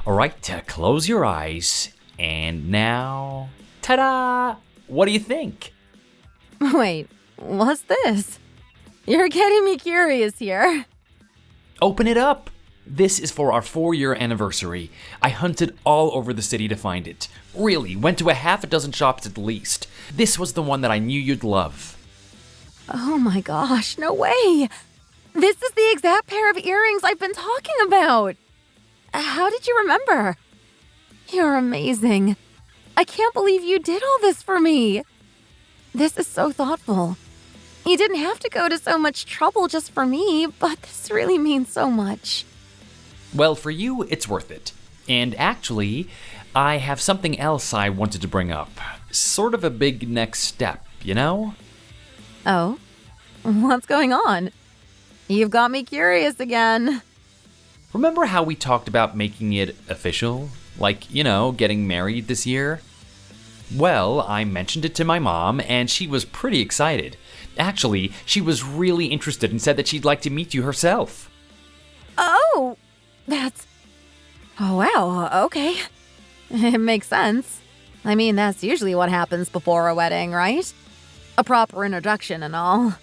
All right, close your eyes. And now, ta-da! What do you think? Wait, what's this? You're getting me curious here. Open it up. This is for our 4-year anniversary. I hunted all over the city to find it. Really, went to a half a dozen shops at least. This was the one that I knew you'd love. Oh my gosh, no way! This is the exact pair of earrings I've been talking about! How did you remember? You're amazing. I can't believe you did all this for me. This is so thoughtful. You didn't have to go to so much trouble just for me, but this really means so much. Well, for you, it's worth it. And actually, I have something else I wanted to bring up. Sort of a big next step, you know? Oh? What's going on? You've got me curious again. Remember how we talked about making it official? Like, getting married this year? Well, I mentioned it to my mom, and she was pretty excited. Actually, she was really interested and said that she'd like to meet you herself. Oh, oh wow, okay. It makes sense. I mean, that's usually what happens before a wedding, right? A proper introduction and all.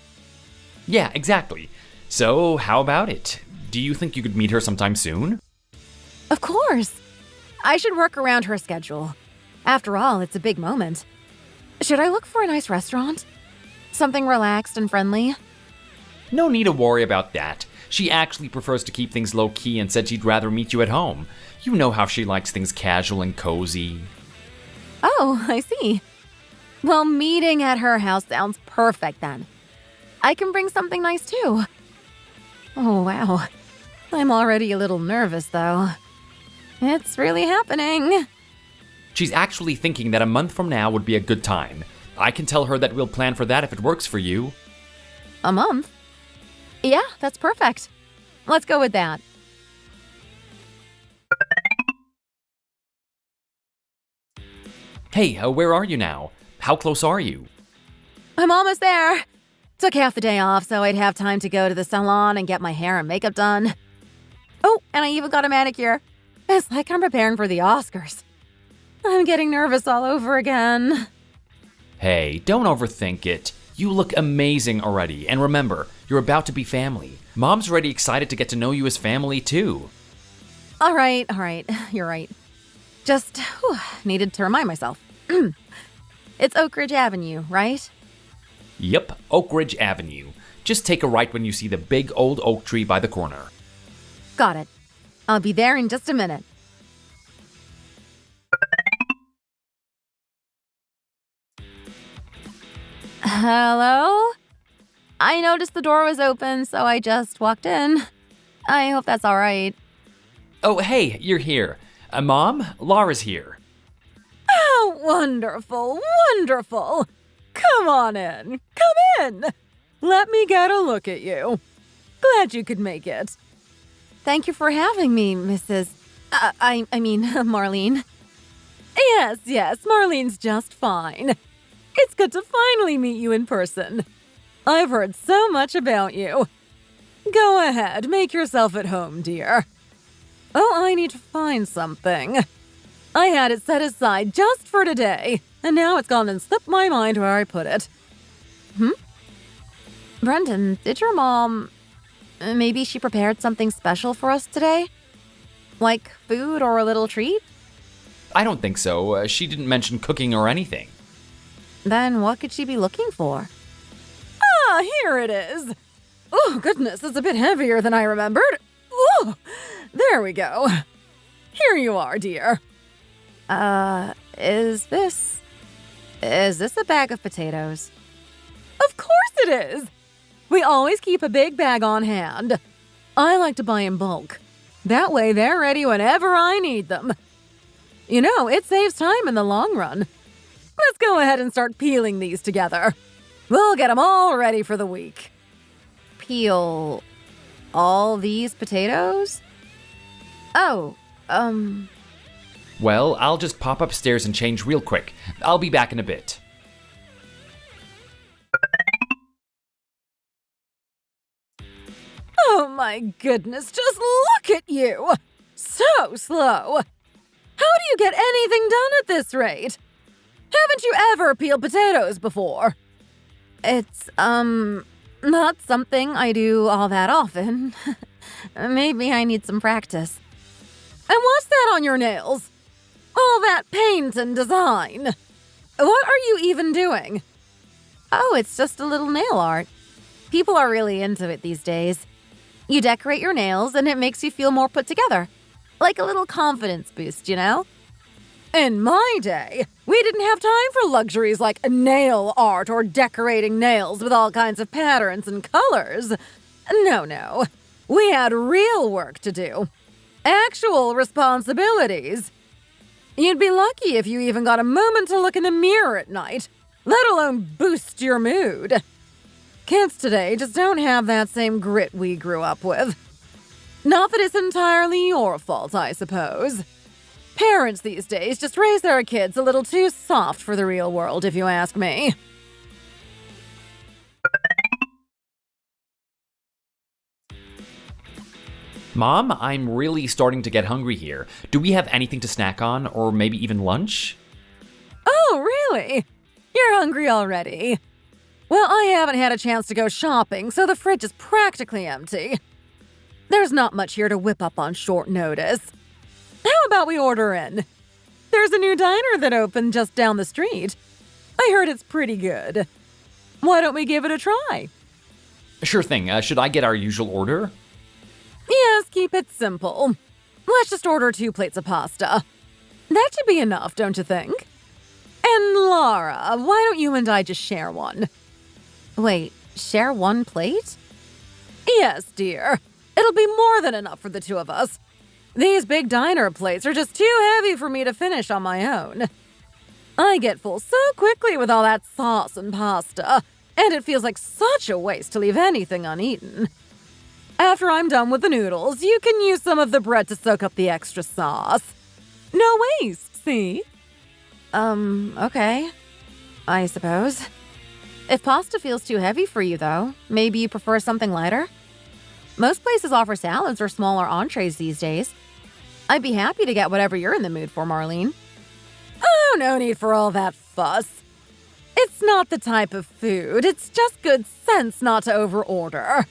Yeah, exactly. So, how about it? Do you think you could meet her sometime soon? Of course. I should work around her schedule. After all, it's a big moment. Should I look for a nice restaurant? Something relaxed and friendly? No need to worry about that. She actually prefers to keep things low-key and said she'd rather meet you at home. You know how she likes things casual and cozy. Oh, I see. Well, meeting at her house sounds perfect then. I can bring something nice too. Oh, wow. I'm already a little nervous though. It's really happening. She's actually thinking that a month from now would be a good time. I can tell her that we'll plan for that if it works for you. A month? Yeah, that's perfect. Let's go with that. Hey, where are you now? How close are you? I'm almost there. Took half the day off so I'd have time to go to the salon and get my hair and makeup done. Oh, and I even got a manicure. It's like I'm preparing for the Oscars. I'm getting nervous all over again. Hey, don't overthink it. You look amazing already, and remember, you're about to be family. Mom's already excited to get to know you as family, too. All right, you're right. Just needed to remind myself. It's Oak Ridge Avenue, right? Yep, Oak Ridge Avenue. Just take a right when you see the big old oak tree by the corner. Got it. I'll be there in just a minute. Hello? I noticed the door was open, so I just walked in. I hope that's all right. Oh, hey, you're here. Mom, Laura's here. Oh, wonderful, wonderful. Come on in. Come in. Let me get a look at you. Glad you could make it. Thank you for having me, Mrs. I mean, Marlene. Yes, Marlene's just fine. It's good to finally meet you in person. I've heard so much about you. Go ahead, make yourself at home, dear. Oh, I need to find something. I had it set aside just for today, and now it's gone and slipped my mind where I put it. Brendan, did your mom... maybe she prepared something special for us today? Like food or a little treat? I don't think so. She didn't mention cooking or anything. Then what could she be looking for? Ah, here it is. Oh, goodness, it's a bit heavier than I remembered. Oh, there we go. Here you are, dear. Is this a bag of potatoes? Of course it is. We always keep a big bag on hand. I like to buy in bulk. That way they're ready whenever I need them. You know, it saves time in the long run. Let's go ahead and start peeling these together. We'll get them all ready for the week. Peel all these potatoes? Oh, Well, I'll just pop upstairs and change real quick. I'll be back in a bit. Oh my goodness, just look at you! So slow. How do you get anything done at this rate? Haven't you ever peeled potatoes before? It's, not something I do all that often. Maybe I need some practice. And what's that on your nails? All that paint and design. What are you even doing? Oh, it's just a little nail art. People are really into it these days. You decorate your nails and it makes you feel more put together. Like a little confidence boost, you know? In my day, we didn't have time for luxuries like nail art or decorating nails with all kinds of patterns and colors. No. We had real work to do. Actual responsibilities. You'd be lucky if you even got a moment to look in the mirror at night, let alone boost your mood. Kids today just don't have that same grit we grew up with. Not that it's entirely your fault, I suppose. Parents these days just raise their kids a little too soft for the real world, if you ask me. Mom, I'm really starting to get hungry here. Do we have anything to snack on, or maybe even lunch? Oh, really? You're hungry already? Well, I haven't had a chance to go shopping, so the fridge is practically empty. There's not much here to whip up on short notice. How about we order in? There's a new diner that opened just down the street. I heard it's pretty good. Why don't we give it a try? Sure thing. Should I get our usual order? Yes, keep it simple. Let's just order 2 plates of pasta. That should be enough, don't you think? And Laura, why don't you and I just share one? Wait, share 1 plate? Yes, dear. It'll be more than enough for the 2 of us. These big diner plates are just too heavy for me to finish on my own. I get full so quickly with all that sauce and pasta, and it feels like such a waste to leave anything uneaten. After I'm done with the noodles, you can use some of the bread to soak up the extra sauce. No waste, see? Okay. I suppose. If pasta feels too heavy for you, though, maybe you prefer something lighter? Most places offer salads or smaller entrees these days. I'd be happy to get whatever you're in the mood for, Marlene. Oh, no need for all that fuss. It's not the type of food. It's just good sense not to overorder.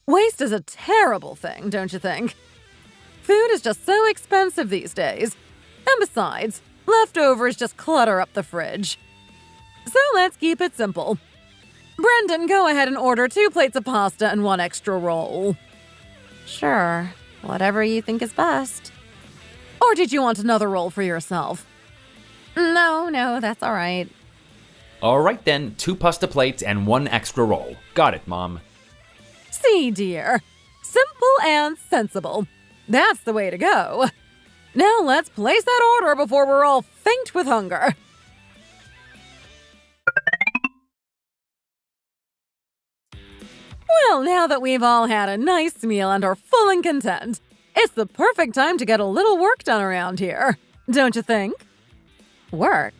Waste is a terrible thing, don't you think? Food is just so expensive these days. And besides, leftovers just clutter up the fridge. So let's keep it simple. Brendan, go ahead and order 2 plates of pasta and 1 extra roll. Sure, whatever you think is best. Or did you want another roll for yourself? No, that's all right. All right then, 2 pasta plates and 1 extra roll. Got it, Mom. See, dear. Simple and sensible. That's the way to go. Now let's place that order before we're all faint with hunger. Well, now that we've all had a nice meal and are full and content, it's the perfect time to get a little work done around here. Don't you think? Work?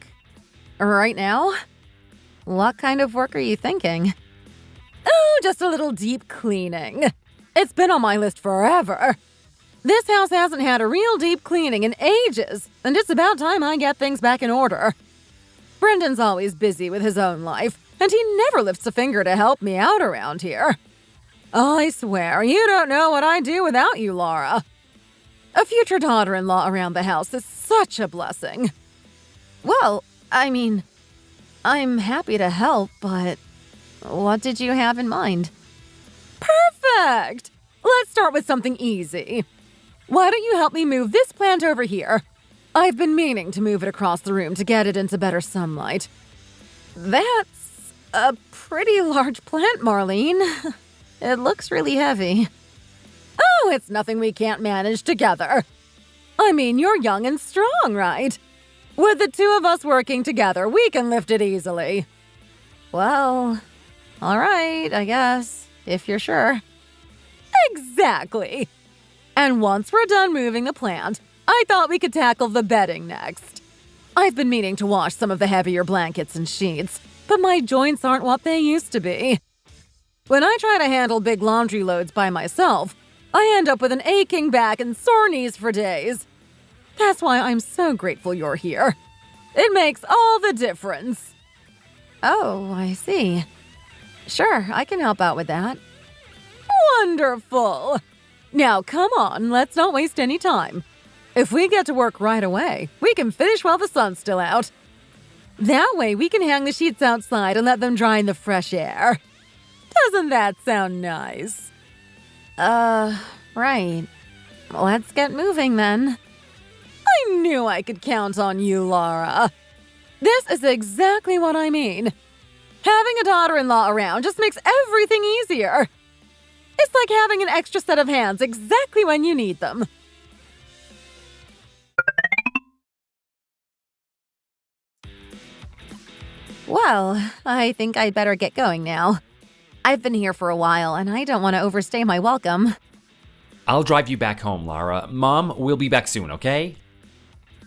Right now? What kind of work are you thinking? Oh, just a little deep cleaning. It's been on my list forever. This house hasn't had a real deep cleaning in ages, and it's about time I get things back in order. Brendan's always busy with his own life, and he never lifts a finger to help me out around here. I swear, you don't know what I'd do without you, Laura. A future daughter-in-law around the house is such a blessing. Well, I'm happy to help, but what did you have in mind? Perfect! Let's start with something easy. Why don't you help me move this plant over here? I've been meaning to move it across the room to get it into better sunlight. That's a pretty large plant, Marlene. It looks really heavy. Oh, it's nothing we can't manage together. I mean, you're young and strong, right? With the 2 of us working together, we can lift it easily. Well, all right, I guess, if you're sure. Exactly. And once we're done moving the plant, I thought we could tackle the bedding next. I've been meaning to wash some of the heavier blankets and sheets, but my joints aren't what they used to be. When I try to handle big laundry loads by myself, I end up with an aching back and sore knees for days. That's why I'm so grateful you're here. It makes all the difference. Oh, I see. Sure, I can help out with that. Wonderful! Now come on, let's not waste any time. If we get to work right away, we can finish while the sun's still out. That way we can hang the sheets outside and let them dry in the fresh air. Doesn't that sound nice? Right. Let's get moving then. I knew I could count on you, Laura. This is exactly what I mean. Having a daughter-in-law around just makes everything easier. It's like having an extra set of hands exactly when you need them. Well, I think I'd better get going now. I've been here for a while, and I don't want to overstay my welcome. I'll drive you back home, Lara. Mom, we'll be back soon, okay?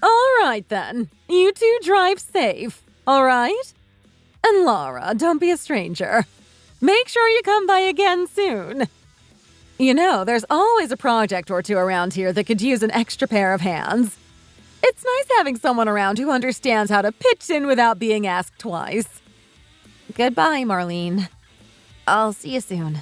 All right, then. You two drive safe, all right? And Laura, don't be a stranger. Make sure you come by again soon. You know, there's always a project or two around here that could use an extra pair of hands. It's nice having someone around who understands how to pitch in without being asked twice. Goodbye, Marlene. I'll see you soon.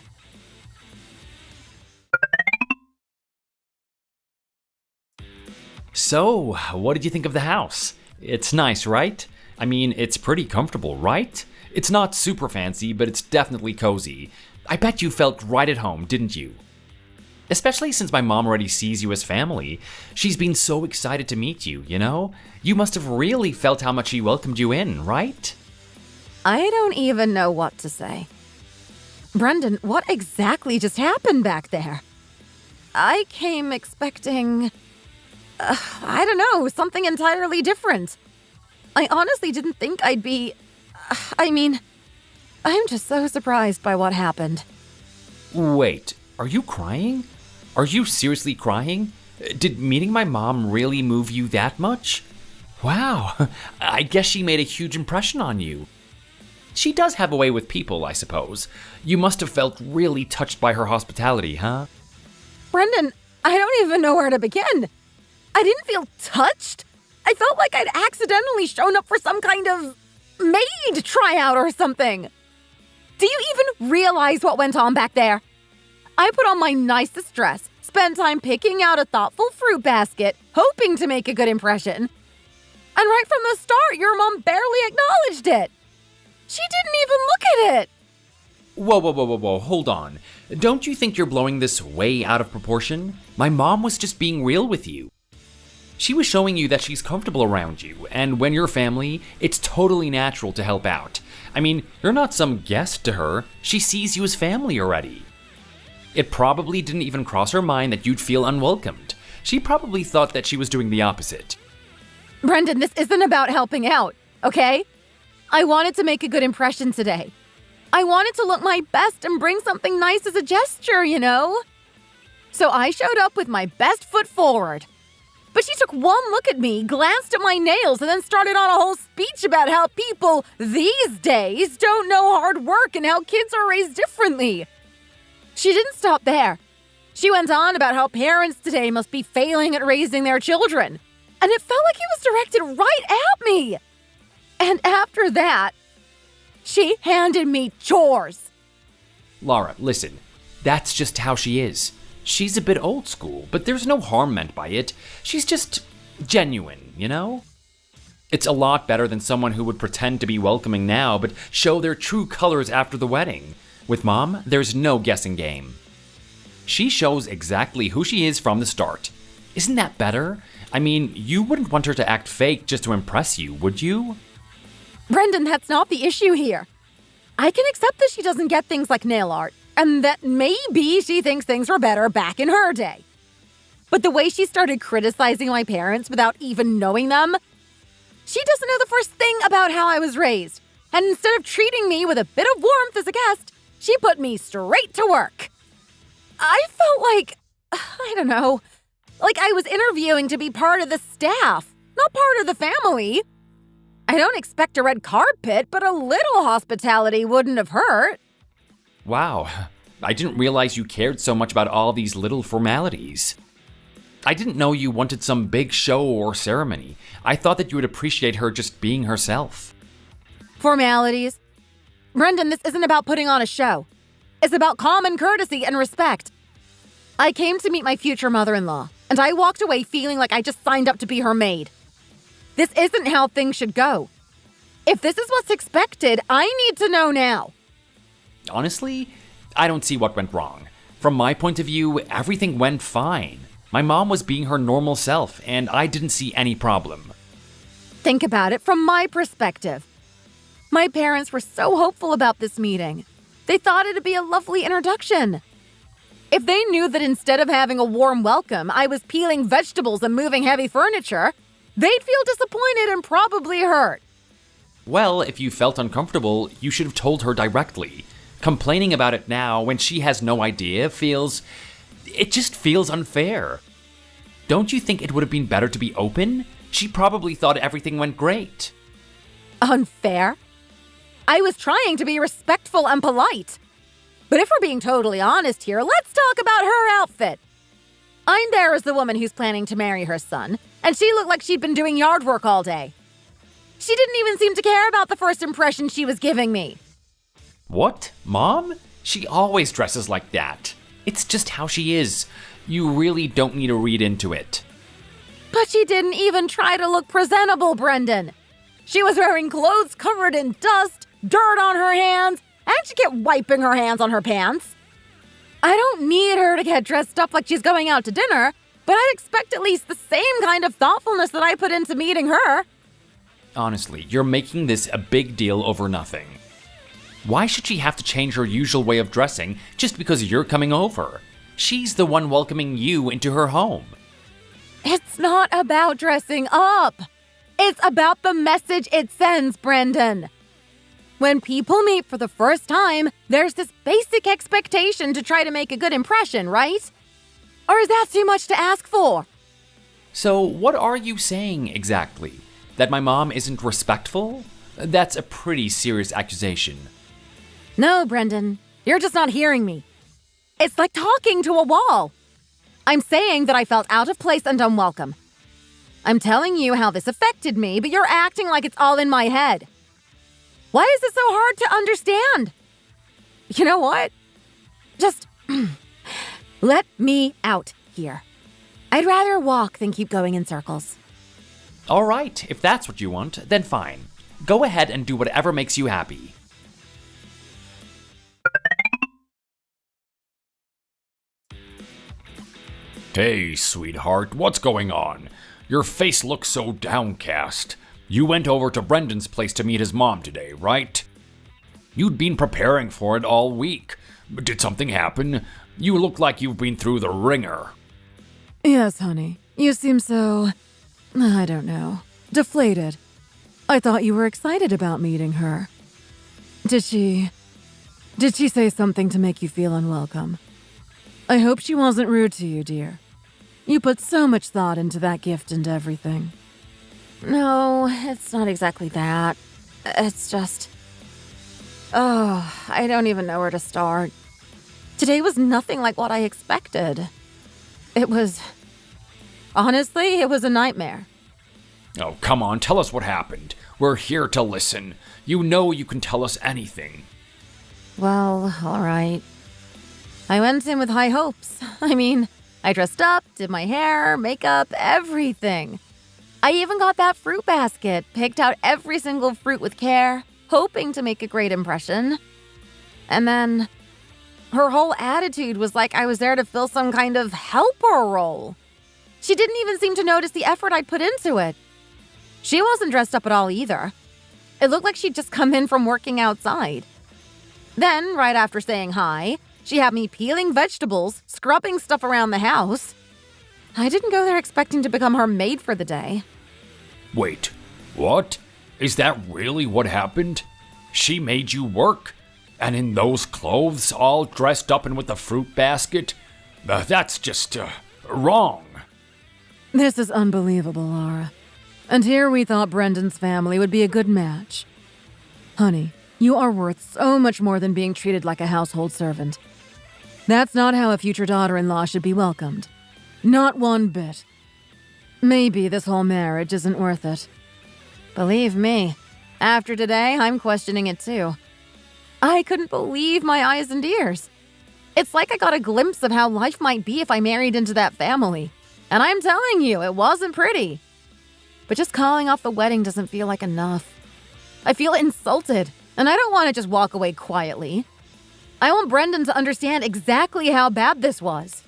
So, what did you think of the house? It's nice, right? I mean, it's pretty comfortable, right? It's not super fancy, but it's definitely cozy. I bet you felt right at home, didn't you? Especially since my mom already sees you as family. She's been so excited to meet you, you know? You must have really felt how much she welcomed you in, right? I don't even know what to say. Brendan, what exactly just happened back there? I came expecting... I don't know, something entirely different. I honestly didn't think I'd be... I'm just so surprised by what happened. Wait, are you crying? Are you seriously crying? Did meeting my mom really move you that much? Wow, I guess she made a huge impression on you. She does have a way with people, I suppose. You must have felt really touched by her hospitality, huh? Brendan, I don't even know where to begin. I didn't feel touched. I felt like I'd accidentally shown up for some kind of maid tryout or something. Do you even realize what went on back there? I put on my nicest dress, spent time picking out a thoughtful fruit basket, hoping to make a good impression. And right from the start, your mom barely acknowledged it. She didn't even look at it. Whoa, hold on. Don't you think you're blowing this way out of proportion? My mom was just being real with you. She was showing you that she's comfortable around you, and when you're family, it's totally natural to help out. I mean, you're not some guest to her. She sees you as family already. It probably didn't even cross her mind that you'd feel unwelcomed. She probably thought that she was doing the opposite. Brendan, this isn't about helping out, okay? I wanted to make a good impression today. I wanted to look my best and bring something nice as a gesture, you know? So I showed up with my best foot forward. But she took one look at me, glanced at my nails, and then started on a whole speech about how people these days don't know hard work and how kids are raised differently. She didn't stop there. She went on about how parents today must be failing at raising their children. And it felt like it was directed right at me. And after that, she handed me chores. Laura, listen, that's just how she is. She's a bit old school, but there's no harm meant by it. She's just genuine, you know? It's a lot better than someone who would pretend to be welcoming now, but show their true colors after the wedding. With Mom, there's no guessing game. She shows exactly who she is from the start. Isn't that better? I mean, you wouldn't want her to act fake just to impress you, would you? Brendan, that's not the issue here. I can accept that she doesn't get things like nail art, and that maybe she thinks things were better back in her day. But the way she started criticizing my parents without even knowing them, she doesn't know the first thing about how I was raised. And instead of treating me with a bit of warmth as a guest, she put me straight to work. I felt like, I don't know, like I was interviewing to be part of the staff, not part of the family. I don't expect a red carpet, but a little hospitality wouldn't have hurt. Wow, I didn't realize you cared so much about all these little formalities. I didn't know you wanted some big show or ceremony. I thought that you would appreciate her just being herself. Formalities? Brendan, this isn't about putting on a show. It's about common courtesy and respect. I came to meet my future mother-in-law, and I walked away feeling like I just signed up to be her maid. This isn't how things should go. If this is what's expected, I need to know now. Honestly, I don't see what went wrong. From my point of view, everything went fine. My mom was being her normal self, and I didn't see any problem. Think about it from my perspective. My parents were so hopeful about this meeting. They thought it'd be a lovely introduction. If they knew that instead of having a warm welcome, I was peeling vegetables and moving heavy furniture, they'd feel disappointed and probably hurt. Well, if you felt uncomfortable, you should have told her directly. Complaining about it now when she has no idea it just feels unfair. Don't you think it would have been better to be open? She probably thought everything went great. Unfair? I was trying to be respectful and polite. But if we're being totally honest here, let's talk about her outfit. I'm there as the woman who's planning to marry her son, and she looked like she'd been doing yard work all day. She didn't even seem to care about the first impression she was giving me. What? Mom? She always dresses like that. It's just how she is. You really don't need to read into it. But she didn't even try to look presentable, Brendan. She was wearing clothes covered in dust, dirt on her hands, and she kept wiping her hands on her pants. I don't need her to get dressed up like she's going out to dinner, but I'd expect at least the same kind of thoughtfulness that I put into meeting her. Honestly, you're making this a big deal over nothing. Why should she have to change her usual way of dressing just because you're coming over? She's the one welcoming you into her home. It's not about dressing up. It's about the message it sends, Brendan. When people meet for the first time, there's this basic expectation to try to make a good impression, right? Or is that too much to ask for? So what are you saying exactly? That my mom isn't respectful? That's a pretty serious accusation. No, Brendan. You're just not hearing me. It's like talking to a wall. I'm saying that I felt out of place and unwelcome. I'm telling you how this affected me, but you're acting like it's all in my head. Why is it so hard to understand? You know what? Just let me out here. I'd rather walk than keep going in circles. All right, if that's what you want, then fine. Go ahead and do whatever makes you happy. Hey, sweetheart, what's going on? Your face looks so downcast. You went over to Brendan's place to meet his mom today, right? You'd been preparing for it all week. Did something happen? You look like you've been through the ringer. Yes, honey. You seem so, I don't know, deflated. I thought you were excited about meeting her. Did she say something to make you feel unwelcome? I hope she wasn't rude to you, dear. You put so much thought into that gift and everything. No, it's not exactly that. It's just... I don't even know where to start. Today was nothing like what I expected. Honestly, it was a nightmare. Oh, come on, tell us what happened. We're here to listen. You know you can tell us anything. Well, all right. I went in with high hopes. I dressed up, did my hair, makeup, everything. I even got that fruit basket, picked out every single fruit with care, hoping to make a great impression. And then her whole attitude was like I was there to fill some kind of helper role. She didn't even seem to notice the effort I'd put into it. She wasn't dressed up at all either. It looked like she'd just come in from working outside. Then, right after saying hi, she had me peeling vegetables, scrubbing stuff around the house. I didn't go there expecting to become her maid for the day. Wait, what? Is that really what happened? She made you work? And in those clothes, all dressed up and with a fruit basket? That's just, wrong. This is unbelievable, Laura. And here we thought Brendan's family would be a good match. Honey, you are worth so much more than being treated like a household servant. That's not how a future daughter-in-law should be welcomed. Not one bit. Maybe this whole marriage isn't worth it. Believe me, after today, I'm questioning it too. I couldn't believe my eyes and ears. It's like I got a glimpse of how life might be if I married into that family. And I'm telling you, it wasn't pretty. But just calling off the wedding doesn't feel like enough. I feel insulted, and I don't want to just walk away quietly. I want Brendan to understand exactly how bad this was.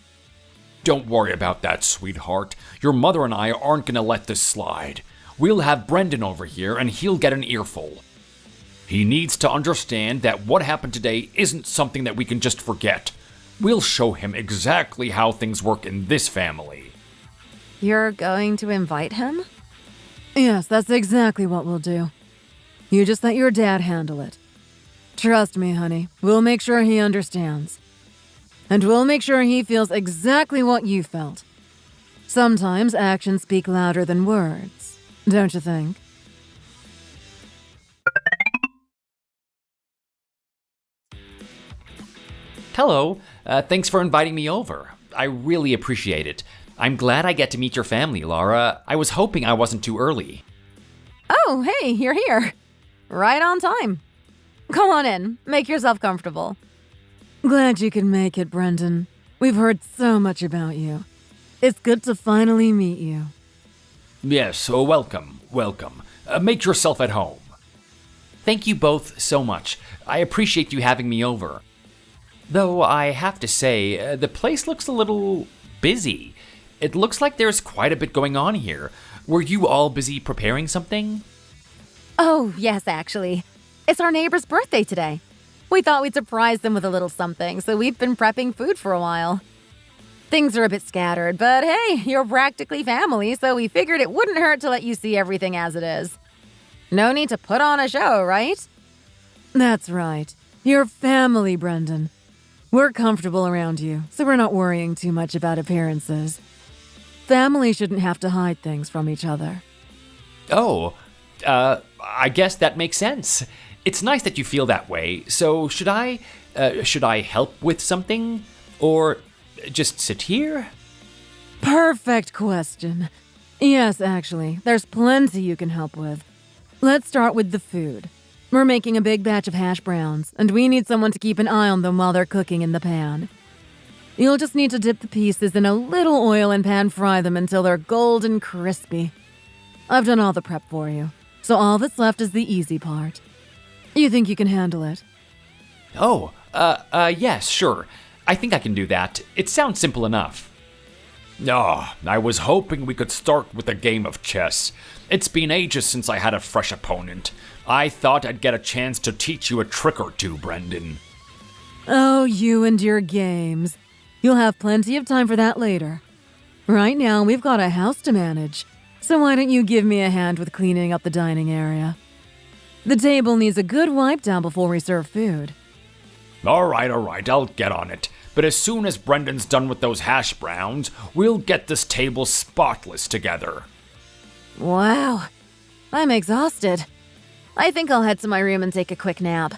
Don't worry about that, sweetheart. Your mother and I aren't gonna let this slide. We'll have Brendan over here, and he'll get an earful. He needs to understand that what happened today isn't something that we can just forget. We'll show him exactly how things work in this family. You're going to invite him? Yes, that's exactly what we'll do. You just let your dad handle it. Trust me, honey. We'll make sure he understands. And we'll make sure he feels exactly what you felt. Sometimes actions speak louder than words, don't you think? Hello, thanks for inviting me over. I really appreciate it. I'm glad I get to meet your family, Laura. I was hoping I wasn't too early. Oh, hey, you're here. Right on time. Come on in. Make yourself comfortable. Glad you could make it, Brendan. We've heard so much about you. It's good to finally meet you. Yes, welcome. Make yourself at home. Thank you both so much. I appreciate you having me over. Though I have to say, the place looks a little busy. It looks like there's quite a bit going on here. Were you all busy preparing something? Oh, yes, actually. It's our neighbor's birthday today. We thought we'd surprise them with a little something, so we've been prepping food for a while. Things are a bit scattered, but hey, you're practically family, so we figured it wouldn't hurt to let you see everything as it is. No need to put on a show, right? That's right. You're family, Brendan. We're comfortable around you, so we're not worrying too much about appearances. Family shouldn't have to hide things from each other. Oh, I guess that makes sense. It's nice that you feel that way. So should I help with something? Or just sit here? Perfect question. Yes, actually, there's plenty you can help with. Let's start with the food. We're making a big batch of hash browns, and we need someone to keep an eye on them while they're cooking in the pan. You'll just need to dip the pieces in a little oil and pan fry them until they're golden crispy. I've done all the prep for you, so all that's left is the easy part. You think you can handle it? Oh, yes, sure. I think I can do that. It sounds simple enough. I was hoping we could start with a game of chess. It's been ages since I had a fresh opponent. I thought I'd get a chance to teach you a trick or two, Brendan. Oh, you and your games. You'll have plenty of time for that later. Right now, we've got a house to manage, so why don't you give me a hand with cleaning up the dining area? The table needs a good wipe down before we serve food. All right, I'll get on it. But as soon as Brendan's done with those hash browns, we'll get this table spotless together. Wow, I'm exhausted. I think I'll head to my room and take a quick nap.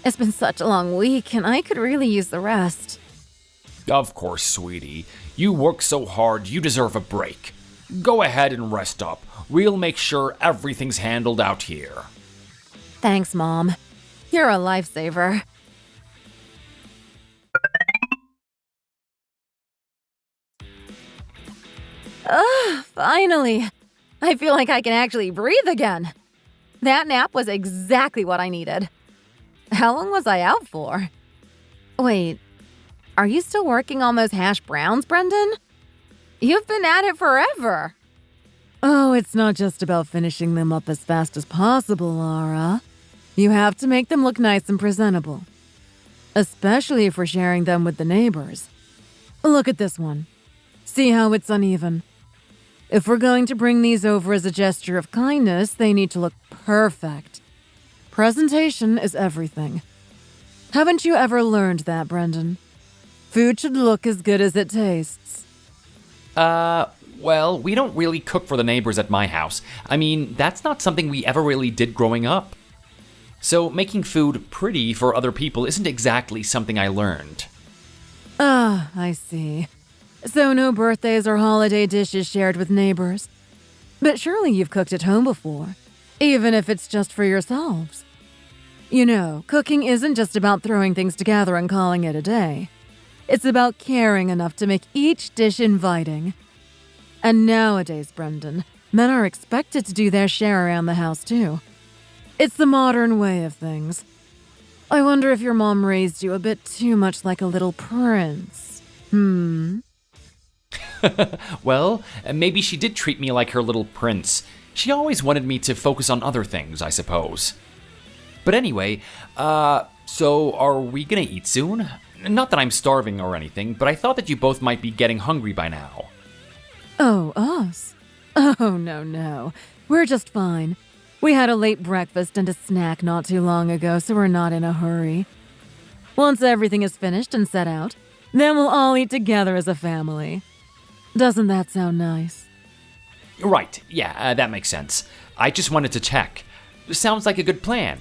It's been such a long week, and I could really use the rest. Of course, sweetie. You work so hard, you deserve a break. Go ahead and rest up. We'll make sure everything's handled out here. Thanks, Mom. You're a lifesaver. Finally. I feel like I can actually breathe again. That nap was exactly what I needed. How long was I out for? Wait, are you still working on those hash browns, Brendan? You've been at it forever. Oh, it's not just about finishing them up as fast as possible, Laura. You have to make them look nice and presentable. Especially if we're sharing them with the neighbors. Look at this one. See how it's uneven? If we're going to bring these over as a gesture of kindness, they need to look perfect. Presentation is everything. Haven't you ever learned that, Brendan? Food should look as good as it tastes. Well, we don't really cook for the neighbors at my house. I mean, that's not something we ever really did growing up. So making food pretty for other people isn't exactly something I learned. Ah, I see. So no birthdays or holiday dishes shared with neighbors. But surely you've cooked at home before, even if it's just for yourselves. You know, cooking isn't just about throwing things together and calling it a day. It's about caring enough to make each dish inviting. And nowadays, Brendan, men are expected to do their share around the house too. It's the modern way of things. I wonder if your mom raised you a bit too much like a little prince. Well, maybe she did treat me like her little prince. She always wanted me to focus on other things, I suppose. But anyway, so are we gonna eat soon? Not that I'm starving or anything, but I thought that you both might be getting hungry by now. Oh, us? Oh, no. We're just fine. We had a late breakfast and a snack not too long ago, so we're not in a hurry. Once everything is finished and set out, then we'll all eat together as a family. Doesn't that sound nice? Right, yeah, that makes sense. I just wanted to check. Sounds like a good plan.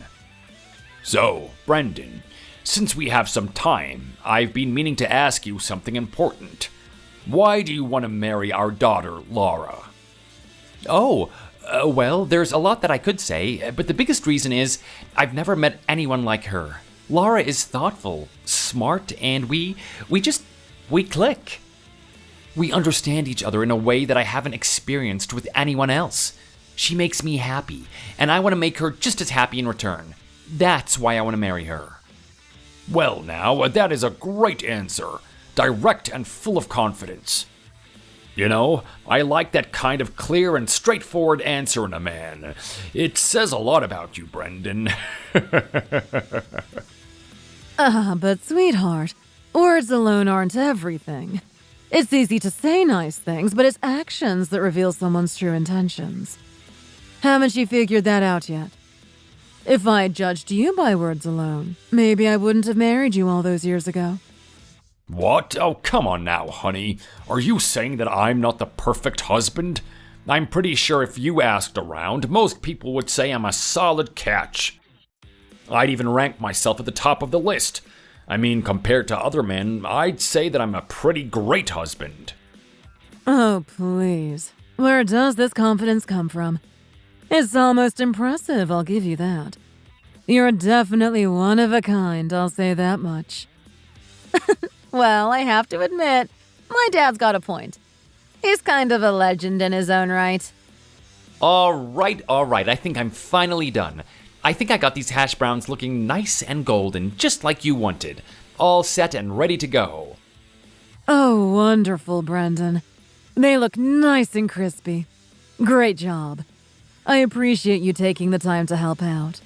So, Brendan, since we have some time, I've been meaning to ask you something important. Why do you want to marry our daughter, Laura? Oh, well, there's a lot that I could say, but the biggest reason is I've never met anyone like her. Laura is thoughtful, smart, and we click. We understand each other in a way that I haven't experienced with anyone else. She makes me happy, and I want to make her just as happy in return. That's why I want to marry her. Well, now, that is a great answer. Direct and full of confidence. You know, I like that kind of clear and straightforward answer in a man. It says a lot about you, Brendan. But sweetheart, words alone aren't everything. It's easy to say nice things, but it's actions that reveal someone's true intentions. Haven't you figured that out yet? If I judged you by words alone, maybe I wouldn't have married you all those years ago. What? Oh, come on now, honey. Are you saying that I'm not the perfect husband? I'm pretty sure if you asked around, most people would say I'm a solid catch. I'd even rank myself at the top of the list. I mean, compared to other men, I'd say that I'm a pretty great husband. Oh, please. Where does this confidence come from? It's almost impressive, I'll give you that. You're definitely one of a kind, I'll say that much. Well, I have to admit, my dad's got a point. He's kind of a legend in his own right. All right, I think I'm finally done. I think I got these hash browns looking nice and golden, just like you wanted. All set and ready to go. Oh, wonderful, Brendan. They look nice and crispy. Great job. I appreciate you taking the time to help out.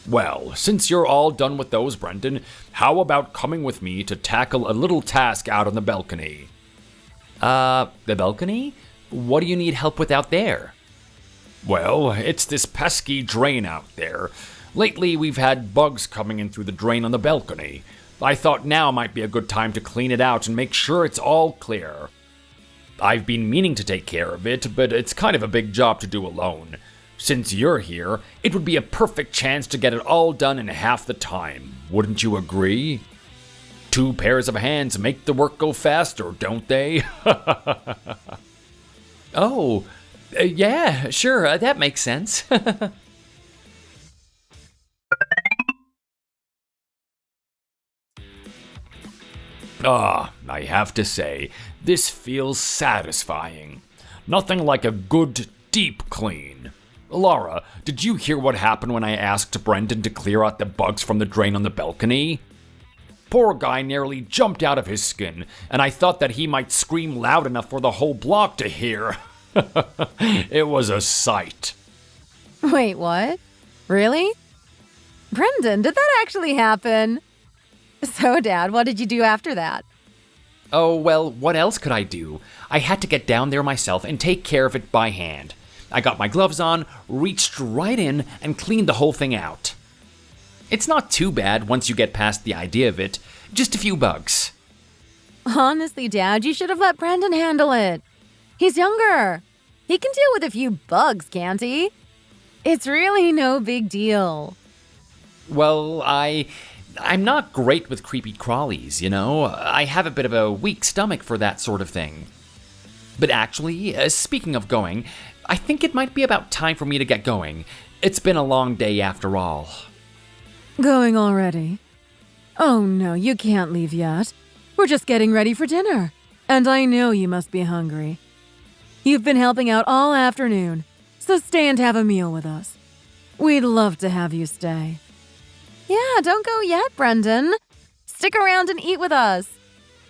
Well, since you're all done with those, Brendan, how about coming with me to tackle a little task out on the balcony? The balcony? What do you need help with out there? Well, it's this pesky drain out there. Lately, we've had bugs coming in through the drain on the balcony. I thought now might be a good time to clean it out and make sure it's all clear. I've been meaning to take care of it, but it's kind of a big job to do alone. Since you're here, it would be a perfect chance to get it all done in half the time. Wouldn't you agree? 2 pairs of hands make the work go faster, don't they? Oh, yeah, sure, that makes sense. I have to say, this feels satisfying. Nothing like a good, deep clean. Laura, did you hear what happened when I asked Brendan to clear out the bugs from the drain on the balcony? Poor guy nearly jumped out of his skin, and I thought that he might scream loud enough for the whole block to hear. It was a sight. Wait, what? Really? Brendan, did that actually happen? So, Dad, what did you do after that? Oh, well, what else could I do? I had to get down there myself and take care of it by hand. I got my gloves on, reached right in, and cleaned the whole thing out. It's not too bad once you get past the idea of it. Just a few bugs. Honestly, Dad, you should have let Brendan handle it. He's younger. He can deal with a few bugs, can't he? It's really no big deal. Well, I'm not great with creepy crawlies, you know? I have a bit of a weak stomach for that sort of thing. But actually, speaking of going, I think it might be about time for me to get going. It's been a long day after all. Going already? Oh no, you can't leave yet. We're just getting ready for dinner. And I know you must be hungry. You've been helping out all afternoon, so stay and have a meal with us. We'd love to have you stay. Yeah, don't go yet, Brendan. Stick around and eat with us.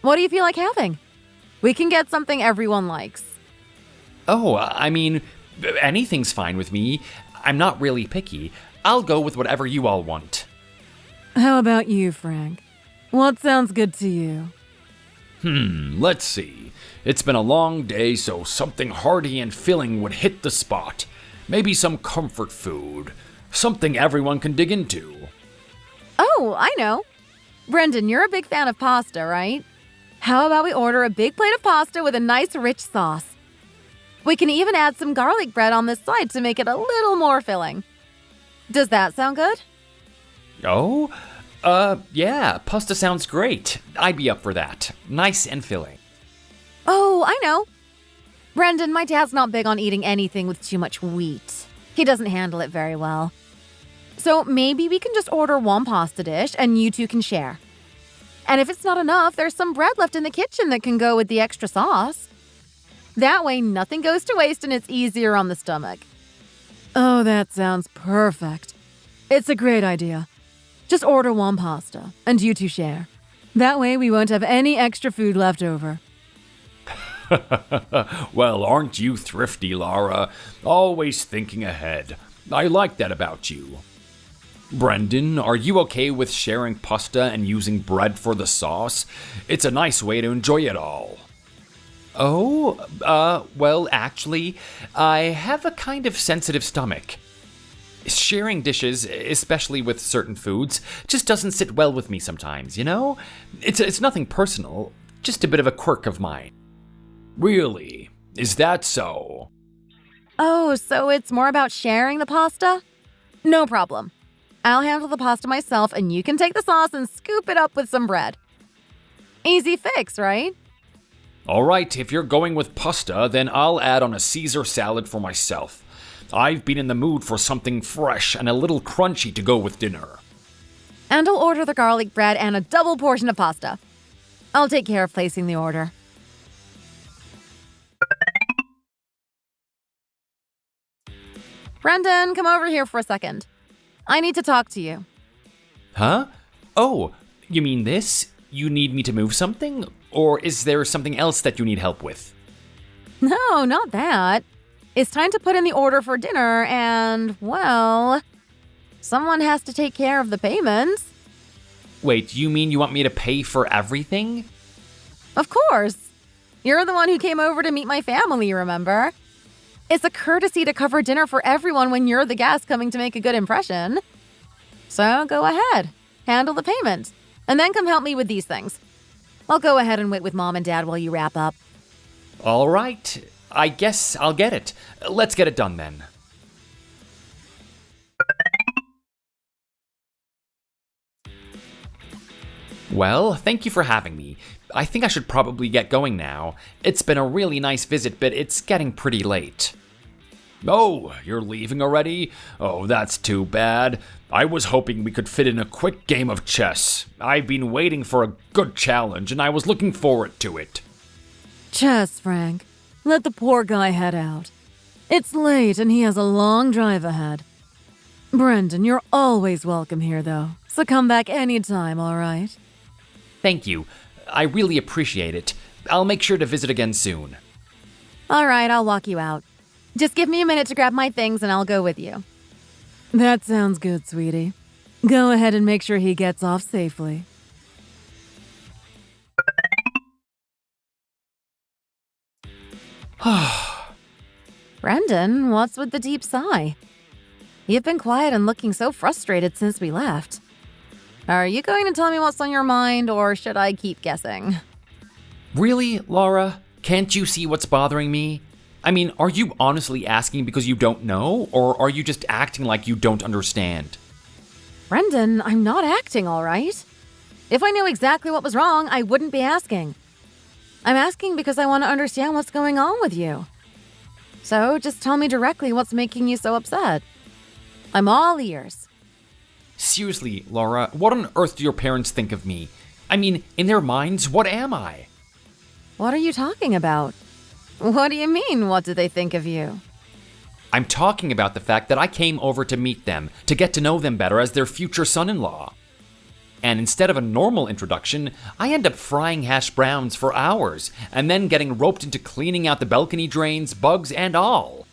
What do you feel like having? We can get something everyone likes. Oh, I mean, anything's fine with me. I'm not really picky. I'll go with whatever you all want. How about you, Frank? What sounds good to you? Let's see. It's been a long day, so something hearty and filling would hit the spot. Maybe some comfort food. Something everyone can dig into. Oh, I know. Brendan, you're a big fan of pasta, right? How about we order a big plate of pasta with a nice rich sauce? We can even add some garlic bread on this side to make it a little more filling. Does that sound good? Oh? Yeah, pasta sounds great. I'd be up for that. Nice and filling. Oh, I know. Brendan, my dad's not big on eating anything with too much wheat. He doesn't handle it very well. So maybe we can just order one pasta dish and you two can share. And if it's not enough, there's some bread left in the kitchen that can go with the extra sauce. That way, nothing goes to waste and it's easier on the stomach. Oh, that sounds perfect. It's a great idea. Just order one pasta, and you two share. That way, we won't have any extra food left over. Well, aren't you thrifty, Lara? Always thinking ahead. I like that about you. Brendan, are you okay with sharing pasta and using bread for the sauce? It's a nice way to enjoy it all. Oh, well, actually, I have a kind of sensitive stomach. Sharing dishes, especially with certain foods, just doesn't sit well with me sometimes, you know? It's nothing personal, just a bit of a quirk of mine. Really? Is that so? Oh, so it's more about sharing the pasta? No problem. I'll handle the pasta myself and you can take the sauce and scoop it up with some bread. Easy fix, right? All right, if you're going with pasta, then I'll add on a Caesar salad for myself. I've been in the mood for something fresh and a little crunchy to go with dinner. And I'll order the garlic bread and a double portion of pasta. I'll take care of placing the order. Brendan, come over here for a second. I need to talk to you. Huh? Oh, you mean this? You need me to move something? Or is there something else that you need help with? No, not that. It's time to put in the order for dinner and, well, someone has to take care of the payments. Wait, you mean you want me to pay for everything? Of course. You're the one who came over to meet my family, remember? It's a courtesy to cover dinner for everyone when you're the guest coming to make a good impression. So go ahead, handle the payment, and then come help me with these things. I'll go ahead and wait with Mom and Dad while you wrap up. All right, I guess I'll get it. Let's get it done then. Well, thank you for having me. I think I should probably get going now. It's been a really nice visit, but it's getting pretty late. Oh, you're leaving already? Oh, that's too bad. I was hoping we could fit in a quick game of chess. I've been waiting for a good challenge, and I was looking forward to it. Chess, Frank. Let the poor guy head out. It's late and he has a long drive ahead. Brendan, you're always welcome here, though, so come back anytime, all right? Thank you. I really appreciate it. I'll make sure to visit again soon. All right, I'll walk you out. Just give me a minute to grab my things and I'll go with you. That sounds good, sweetie. Go ahead and make sure he gets off safely. Brendan, what's with the deep sigh? You've been quiet and looking so frustrated since we left. Are you going to tell me what's on your mind, or should I keep guessing? Really, Laura? Can't you see what's bothering me? I mean, are you honestly asking because you don't know, or are you just acting like you don't understand? Brendan, I'm not acting, all right? If I knew exactly what was wrong, I wouldn't be asking. I'm asking because I want to understand what's going on with you. So just tell me directly what's making you so upset. I'm all ears. Seriously, Laura, what on earth do your parents think of me? I mean, in their minds, what am I? What are you talking about? What do you mean, what do they think of you? I'm talking about the fact that I came over to meet them, to get to know them better as their future son-in-law. And instead of a normal introduction, I end up frying hash browns for hours, and then getting roped into cleaning out the balcony drains, bugs and all.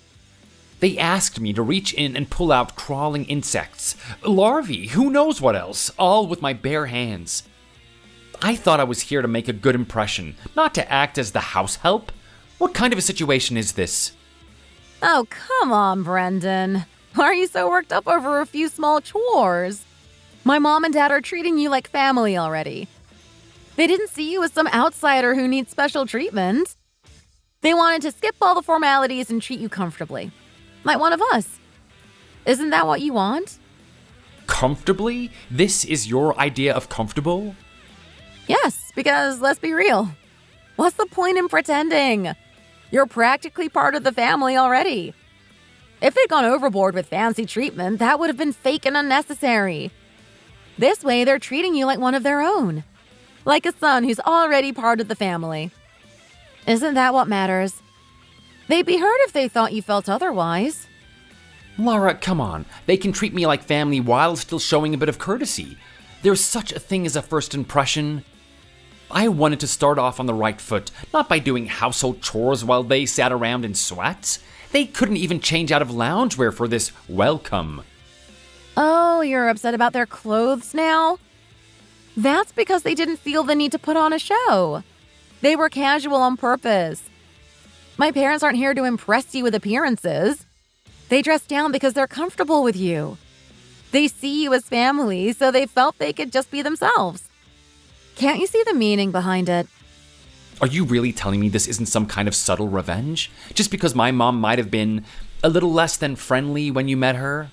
They asked me to reach in and pull out crawling insects, larvae, who knows what else, all with my bare hands. I thought I was here to make a good impression, not to act as the house help. What kind of a situation is this? Oh, come on, Brendan. Why are you so worked up over a few small chores? My mom and dad are treating you like family already. They didn't see you as some outsider who needs special treatment. They wanted to skip all the formalities and treat you comfortably. Like one of us. Isn't that what you want? Comfortably? This is your idea of comfortable? Yes, because let's be real. What's the point in pretending? You're practically part of the family already. If they'd gone overboard with fancy treatment, that would have been fake and unnecessary. This way, they're treating you like one of their own. Like a son who's already part of the family. Isn't that what matters? They'd be hurt if they thought you felt otherwise. Laura, come on. They can treat me like family while still showing a bit of courtesy. There's such a thing as a first impression. I wanted to start off on the right foot, not by doing household chores while they sat around in sweats. They couldn't even change out of loungewear for this welcome. Oh, you're upset about their clothes now? That's because they didn't feel the need to put on a show. They were casual on purpose. My parents aren't here to impress you with appearances. They dress down because they're comfortable with you. They see you as family, so they felt they could just be themselves. Can't you see the meaning behind it? Are you really telling me this isn't some kind of subtle revenge? Just because my mom might have been a little less than friendly when you met her?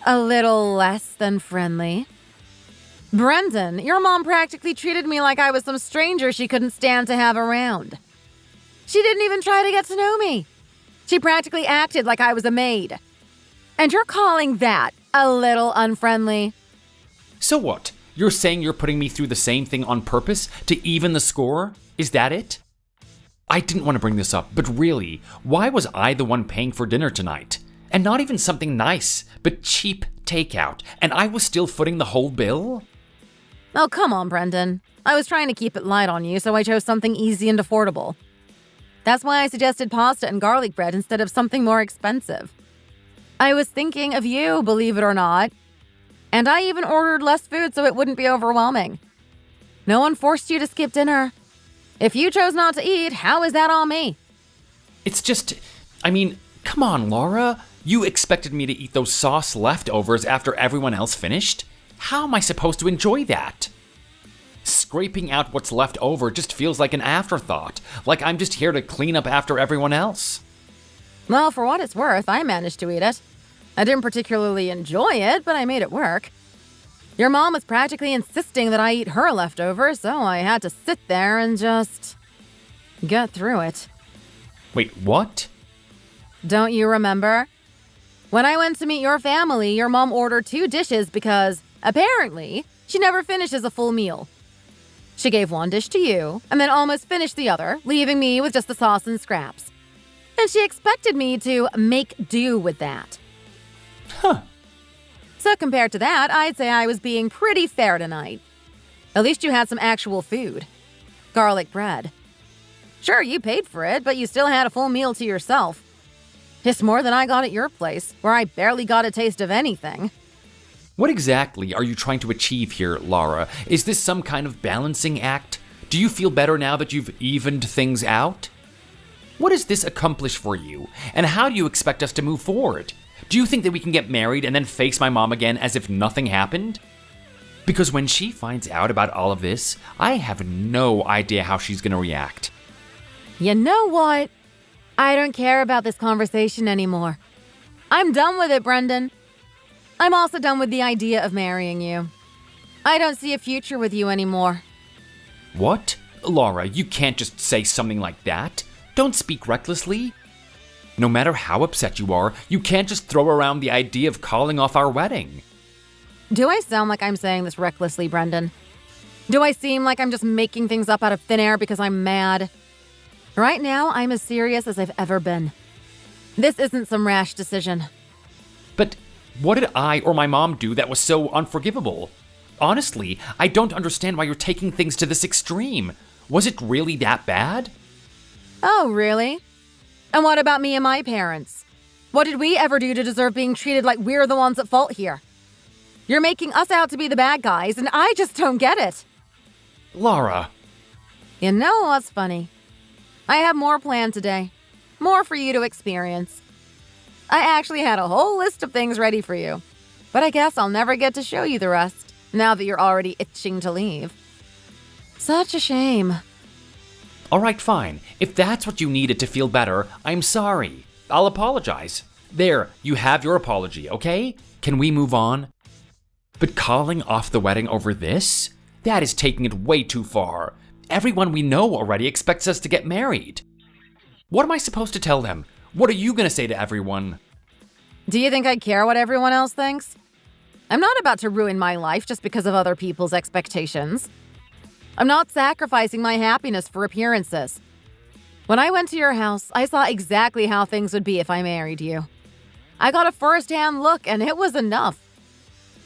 A little less than friendly. Brendan, your mom practically treated me like I was some stranger she couldn't stand to have around. She didn't even try to get to know me. She practically acted like I was a maid. And you're calling that a little unfriendly? So what? You're saying you're putting me through the same thing on purpose to even the score? Is that it? I didn't want to bring this up, but really, why was I the one paying for dinner tonight? And not even something nice, but cheap takeout, and I was still footing the whole bill? Oh, come on, Brendan. I was trying to keep it light on you, so I chose something easy and affordable. That's why I suggested pasta and garlic bread instead of something more expensive. I was thinking of you, believe it or not. And I even ordered less food so it wouldn't be overwhelming. No one forced you to skip dinner. If you chose not to eat, how is that on me? It's just, come on, Laura. You expected me to eat those sauce leftovers after everyone else finished? How am I supposed to enjoy that? Scraping out what's left over just feels like an afterthought, like I'm just here to clean up after everyone else. Well, for what it's worth, I managed to eat it. I didn't particularly enjoy it, but I made it work. Your mom was practically insisting that I eat her leftovers, so I had to sit there and just get through it. Wait, what? Don't you remember? When I went to meet your family, your mom ordered 2 dishes because, apparently, she never finishes a full meal. She gave 1 dish to you, and then almost finished the other, leaving me with just the sauce and scraps. And she expected me to make do with that. Huh. So compared to that, I'd say I was being pretty fair tonight. At least you had some actual food. Garlic bread. Sure, you paid for it, but you still had a full meal to yourself. It's more than I got at your place, where I barely got a taste of anything. What exactly are you trying to achieve here, Laura? Is this some kind of balancing act? Do you feel better now that you've evened things out? What does this accomplish for you, and how do you expect us to move forward? Do you think that we can get married and then face my mom again as if nothing happened? Because when she finds out about all of this, I have no idea how she's going to react. You know what? I don't care about this conversation anymore. I'm done with it, Brendan. I'm also done with the idea of marrying you. I don't see a future with you anymore. What? Laura, you can't just say something like that. Don't speak recklessly. No matter how upset you are, you can't just throw around the idea of calling off our wedding. Do I sound like I'm saying this recklessly, Brendan? Do I seem like I'm just making things up out of thin air because I'm mad? Right now, I'm as serious as I've ever been. This isn't some rash decision. But what did I or my mom do that was so unforgivable? Honestly, I don't understand why you're taking things to this extreme. Was it really that bad? Oh, really? And what about me and my parents? What did we ever do to deserve being treated like we're the ones at fault here? You're making us out to be the bad guys, and I just don't get it. Laura. You know what's funny? I have more planned today. More for you to experience. I actually had a whole list of things ready for you. But I guess I'll never get to show you the rest, now that you're already itching to leave. Such a shame. All right, fine. If that's what you needed to feel better, I'm sorry. I'll apologize. There, you have your apology, okay? Can we move on? But calling off the wedding over this? That is taking it way too far. Everyone we know already expects us to get married. What am I supposed to tell them? What are you going to say to everyone? Do you think I care what everyone else thinks? I'm not about to ruin my life just because of other people's expectations. I'm not sacrificing my happiness for appearances. When I went to your house, I saw exactly how things would be if I married you. I got a first-hand look, and it was enough.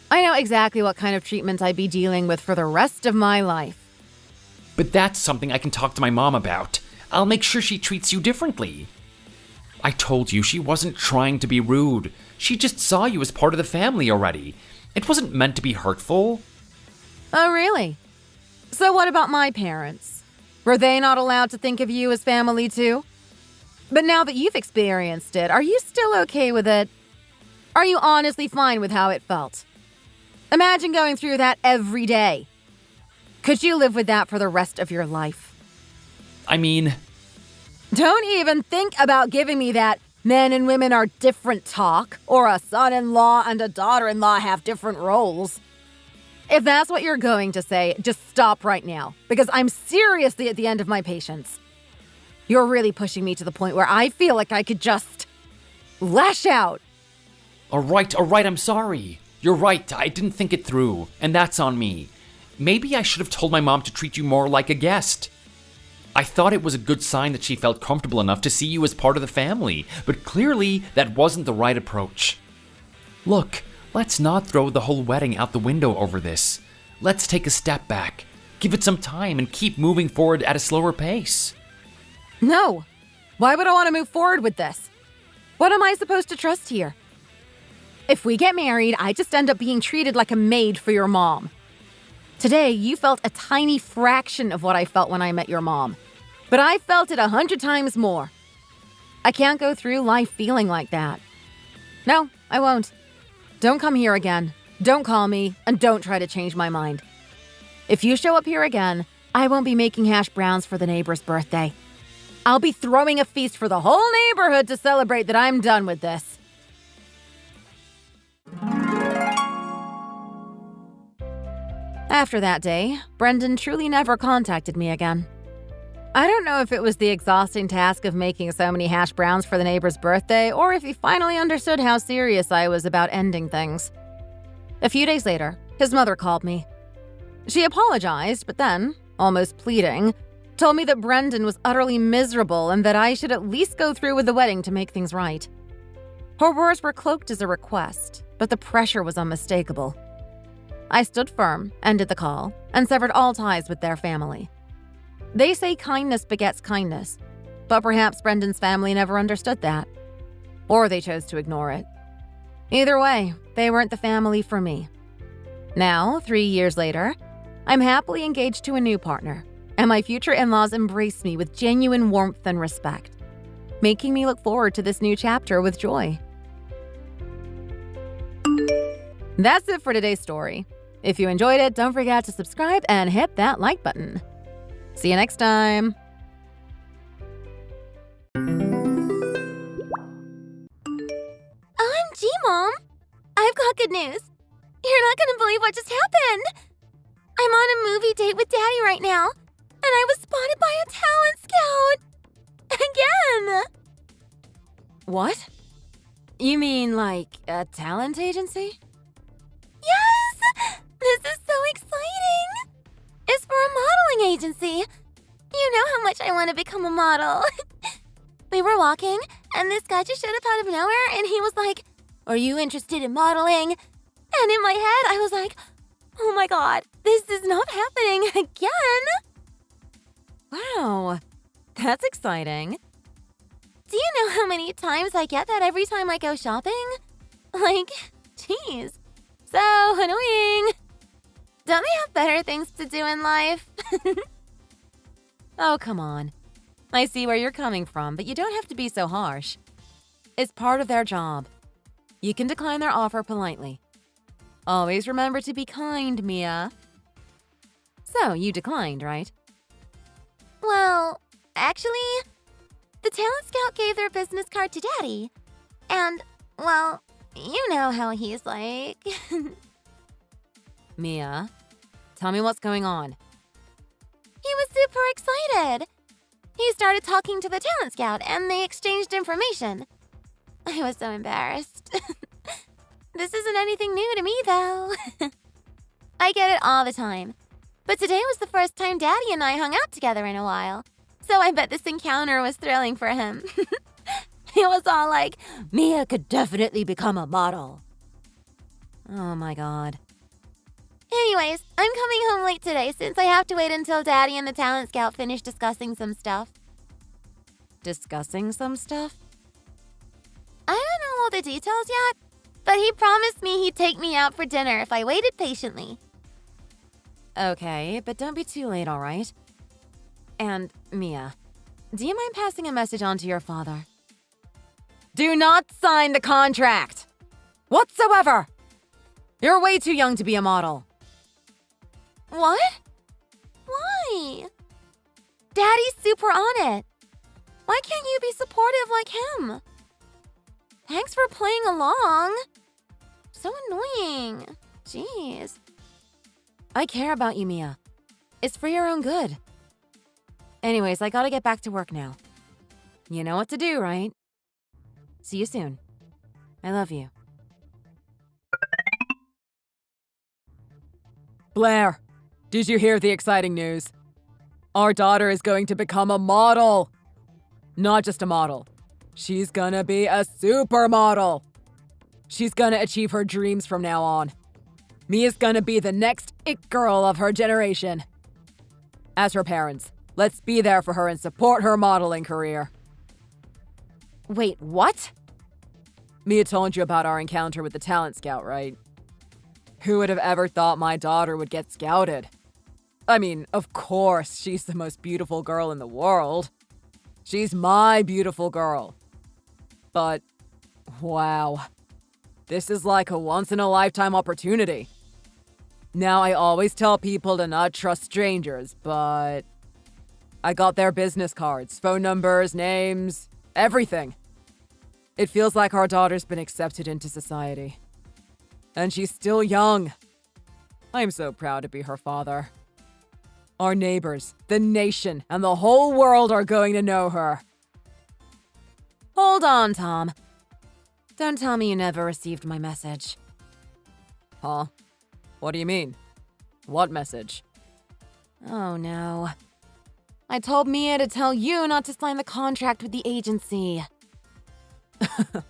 I know exactly what kind of treatment I'd be dealing with for the rest of my life. But that's something I can talk to my mom about. I'll make sure she treats you differently. I told you she wasn't trying to be rude. She just saw you as part of the family already. It wasn't meant to be hurtful. Oh, really? So what about my parents? Were they not allowed to think of you as family too? But now that you've experienced it, are you still okay with it? Are you honestly fine with how it felt? Imagine going through that every day. Could you live with that for the rest of your life? I mean... Don't even think about giving me that men and women are different talk, or a son-in-law and a daughter-in-law have different roles. If that's what you're going to say, just stop right now, because I'm seriously at the end of my patience. You're really pushing me to the point where I feel like I could just lash out. All right, I'm sorry. You're right, I didn't think it through, and that's on me. Maybe I should have told my mom to treat you more like a guest. I thought it was a good sign that she felt comfortable enough to see you as part of the family, but clearly that wasn't the right approach. Look, let's not throw the whole wedding out the window over this. Let's take a step back, give it some time, and keep moving forward at a slower pace. No. Why would I want to move forward with this? What am I supposed to trust here? If we get married, I just end up being treated like a maid for your mom. Today, you felt a tiny fraction of what I felt when I met your mom. But I felt it 100 times more. I can't go through life feeling like that. No, I won't. Don't come here again. Don't call me, and don't try to change my mind. If you show up here again, I won't be making hash browns for the neighbor's birthday. I'll be throwing a feast for the whole neighborhood to celebrate that I'm done with this. After that day, Brendan truly never contacted me again. I don't know if it was the exhausting task of making so many hash browns for the neighbor's birthday, or if he finally understood how serious I was about ending things. A few days later, his mother called me. She apologized, but then, almost pleading, told me that Brendan was utterly miserable and that I should at least go through with the wedding to make things right. Her words were cloaked as a request, but the pressure was unmistakable. I stood firm, ended the call, and severed all ties with their family. They say kindness begets kindness, but perhaps Brendan's family never understood that. Or they chose to ignore it. Either way, they weren't the family for me. Now, 3 years later, I'm happily engaged to a new partner, and my future in-laws embrace me with genuine warmth and respect, making me look forward to this new chapter with joy. That's it for today's story. If you enjoyed it, don't forget to subscribe and hit that like button. See you next time. OMG, Mom! I've I've got good news. You're not gonna believe what just happened. I'm on a movie date with Daddy right now, and I was spotted by a talent scout. Again! What? You mean like a talent agency? Yes! This is so exciting! It's for a modeling agency. You know how much I want to become a model. We were walking, and this guy just showed up out of nowhere, and he was like, "Are you interested in modeling?" And in my head, I was like, oh my god, this is not happening again! Wow, that's exciting. Do you know how many times I get that every time I go shopping? Like, jeez, so annoying. Don't they have better things to do in life? Oh, come on. I see where you're coming from, but you don't have to be so harsh. It's part of their job. You can decline their offer politely. Always remember to be kind, Mia. So, you declined, right? Well, actually, the talent scout gave their business card to Daddy. And, well, you know how he's like. Mia, tell me what's going on. He was super excited. He started talking to the talent scout and they exchanged information. I was so embarrassed. This isn't anything new to me, though. I get it all the time. But today was the first time Daddy and I hung out together in a while. So I bet this encounter was thrilling for him. He was all like, "Mia could definitely become a model." Oh my god. Anyways, I'm coming home late today since I have to wait until Daddy and the talent scout finish discussing some stuff. Discussing some stuff? I don't know all the details yet, but he promised me he'd take me out for dinner if I waited patiently. Okay, but don't be too late, all right? And, Mia, do you mind passing a message on to your father? Do not sign the contract! Whatsoever! You're way too young to be a model. What? Why? Daddy's super on it. Why can't you be supportive like him? Thanks for playing along. So annoying. Jeez. I care about you, Mia. It's for your own good. Anyways, I gotta get back to work now. You know what to do, right? See you soon. I love you. Blair, did you hear the exciting news? Our daughter is going to become a model. Not just a model. She's gonna be a supermodel. She's gonna achieve her dreams from now on. Mia's gonna be the next it girl of her generation. As her parents, let's be there for her and support her modeling career. Wait, what? Mia told you about our encounter with the talent scout, right? Who would have ever thought my daughter would get scouted? I mean, of course, she's the most beautiful girl in the world. She's my beautiful girl. But, wow. This is like a once-in-a-lifetime opportunity. Now, I always tell people to not trust strangers, but I got their business cards, phone numbers, names, everything. It feels like our daughter's been accepted into society. And she's still young. I'm so proud to be her father. Our neighbors, the nation, and the whole world are going to know her. Hold on, Tom. Don't tell me you never received my message. Huh? What do you mean? What message? Oh no. I told Mia to tell you not to sign the contract with the agency.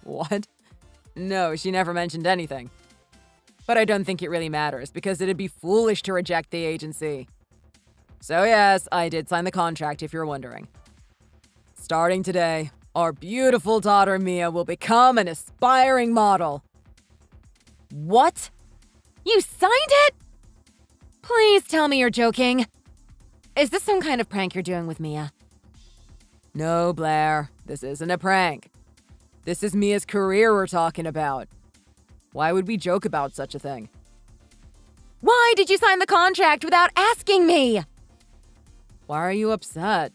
What? No, she never mentioned anything. But I don't think it really matters because it'd be foolish to reject the agency. So yes, I did sign the contract if you're wondering. Starting today, our beautiful daughter Mia will become an aspiring model. What? You signed it? Please tell me you're joking. Is this some kind of prank you're doing with Mia? No, Blair, this isn't a prank. This is Mia's career we're talking about. Why would we joke about such a thing? Why did you sign the contract without asking me? Why are you upset?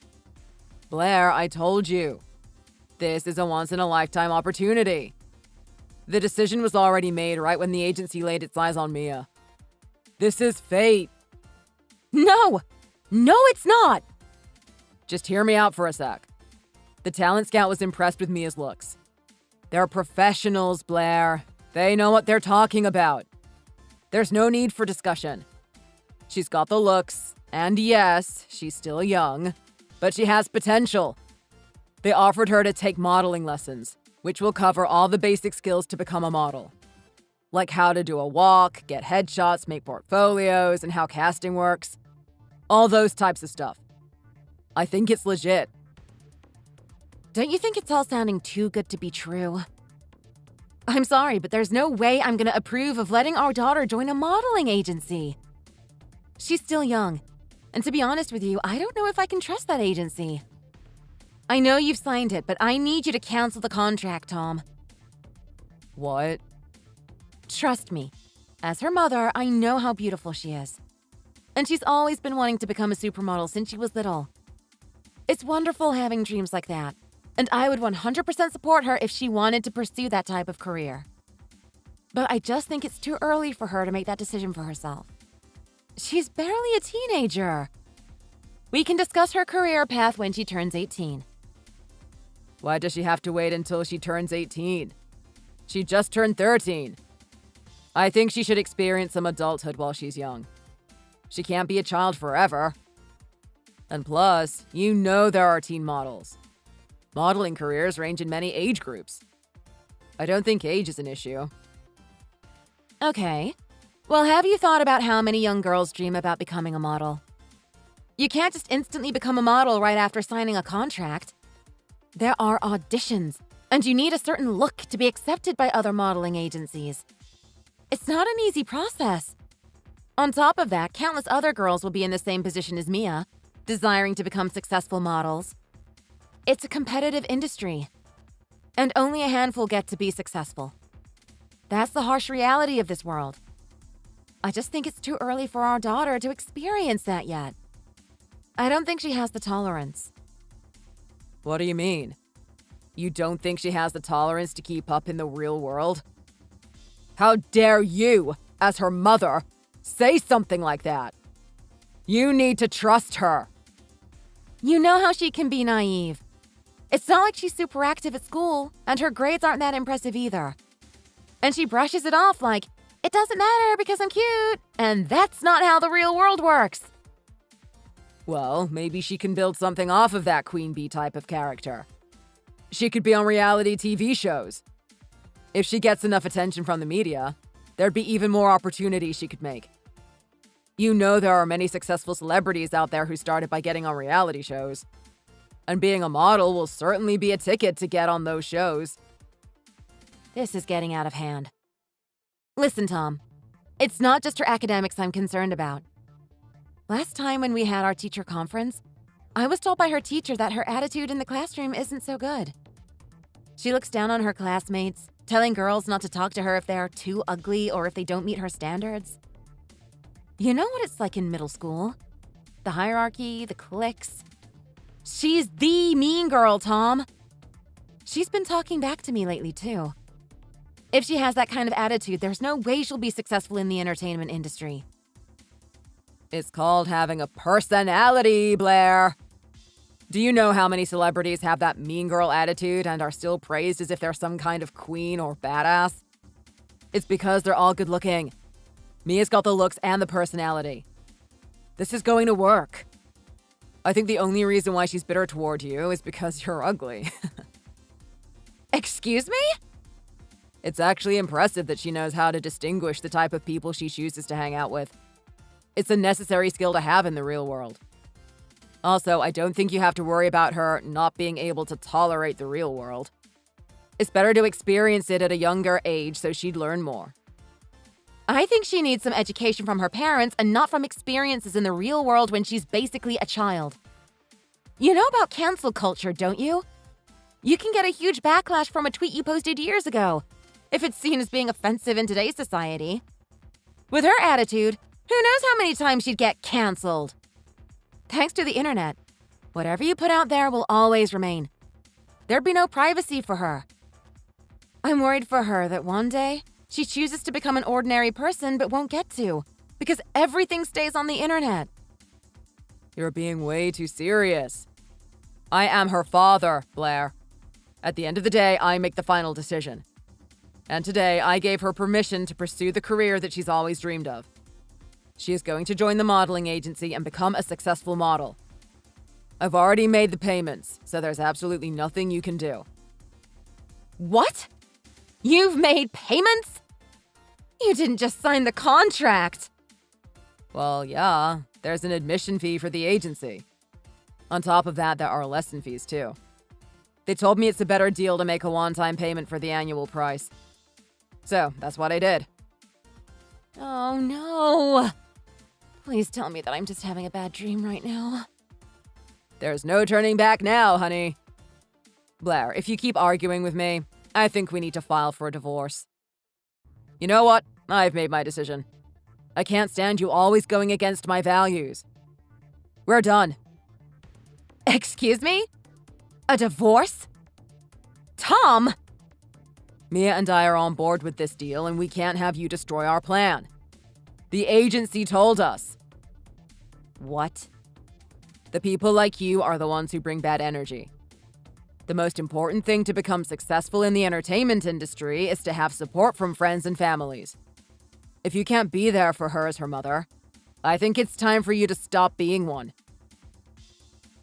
Blair, I told you. This is a once-in-a-lifetime opportunity. The decision was already made right when the agency laid its eyes on Mia. This is fate. No! No, it's not! Just hear me out for a sec. The talent scout was impressed with Mia's looks. They're professionals, Blair. They know what they're talking about. There's no need for discussion. She's got the looks, and yes, she's still young, but she has potential. They offered her to take modeling lessons, which will cover all the basic skills to become a model. Like how to do a walk, get headshots, make portfolios, and how casting works. All those types of stuff. I think it's legit. Don't you think it's all sounding too good to be true? I'm sorry, but there's no way I'm gonna approve of letting our daughter join a modeling agency. She's still young, and to be honest with you, I don't know if I can trust that agency. I know you've signed it, but I need you to cancel the contract, Tom. What? Trust me. As her mother, I know how beautiful she is. And she's always been wanting to become a supermodel since she was little. It's wonderful having dreams like that, and I would 100% support her if she wanted to pursue that type of career. But I just think it's too early for her to make that decision for herself. She's barely a teenager. We can discuss her career path when she turns 18. Why does she have to wait until she turns 18? She just turned 13. I think she should experience some adulthood while she's young. She can't be a child forever. And plus, you know there are teen models. Modeling careers range in many age groups. I don't think age is an issue. Okay. Well, have you thought about how many young girls dream about becoming a model? You can't just instantly become a model right after signing a contract. There are auditions, and you need a certain look to be accepted by other modeling agencies. It's not an easy process. On top of that, countless other girls will be in the same position as Mia, desiring to become successful models. It's a competitive industry, and only a handful get to be successful. That's the harsh reality of this world. I just think it's too early for our daughter to experience that yet. I don't think she has the tolerance. What do you mean? You don't think she has the tolerance to keep up in the real world? How dare you, as her mother, say something like that? You need to trust her. You know how she can be naive. It's not like she's super active at school, and her grades aren't that impressive either. And she brushes it off like, it doesn't matter because I'm cute, and that's not how the real world works. Well, maybe she can build something off of that queen bee type of character. She could be on reality TV shows. If she gets enough attention from the media, there'd be even more opportunities she could make. You know there are many successful celebrities out there who started by getting on reality shows. And being a model will certainly be a ticket to get on those shows. This is getting out of hand. Listen, Tom. It's not just her academics I'm concerned about. Last time when we had our teacher conference, I was told by her teacher that her attitude in the classroom isn't so good. She looks down on her classmates, telling girls not to talk to her if they are too ugly or if they don't meet her standards. You know what it's like in middle school? The hierarchy, the cliques. She's the mean girl, Tom. She's been talking back to me lately, too. If she has that kind of attitude, there's no way she'll be successful in the entertainment industry. It's called having a personality, Blair. Do you know how many celebrities have that mean girl attitude and are still praised as if they're some kind of queen or badass? It's because they're all good looking. Mia's got the looks and the personality. This is going to work. I think the only reason why she's bitter toward you is because you're ugly. Excuse me? It's actually impressive that she knows how to distinguish the type of people she chooses to hang out with. It's a necessary skill to have in the real world. Also, I don't think you have to worry about her not being able to tolerate the real world. It's better to experience it at a younger age so she'd learn more. I think she needs some education from her parents and not from experiences in the real world when she's basically a child. You know about cancel culture, don't you? You can get a huge backlash from a tweet you posted years ago, if it's seen as being offensive in today's society. With her attitude, who knows how many times she'd get canceled? Thanks to the internet, whatever you put out there will always remain. There'd be no privacy for her. I'm worried for her that one day she chooses to become an ordinary person but won't get to, because everything stays on the internet. You're being way too serious. I am her father, Blair. At the end of the day, I make the final decision. And today, I gave her permission to pursue the career that she's always dreamed of. She is going to join the modeling agency and become a successful model. I've already made the payments, so there's absolutely nothing you can do. What? You've made payments? You didn't just sign the contract. Well, yeah, there's an admission fee for the agency. On top of that, there are lesson fees, too. They told me it's a better deal to make a one-time payment for the annual price. So, that's what I did. Oh, no. Please tell me that I'm just having a bad dream right now. There's no turning back now, honey. Blair, if you keep arguing with me, I think we need to file for a divorce. You know what? I've made my decision. I can't stand you always going against my values. We're done. Excuse me? A divorce? Tom! Mia and I are on board with this deal, and we can't have you destroy our plan. The agency told us. What? The people like you are the ones who bring bad energy. The most important thing to become successful in the entertainment industry is to have support from friends and families. If you can't be there for her as her mother, I think it's time for you to stop being one.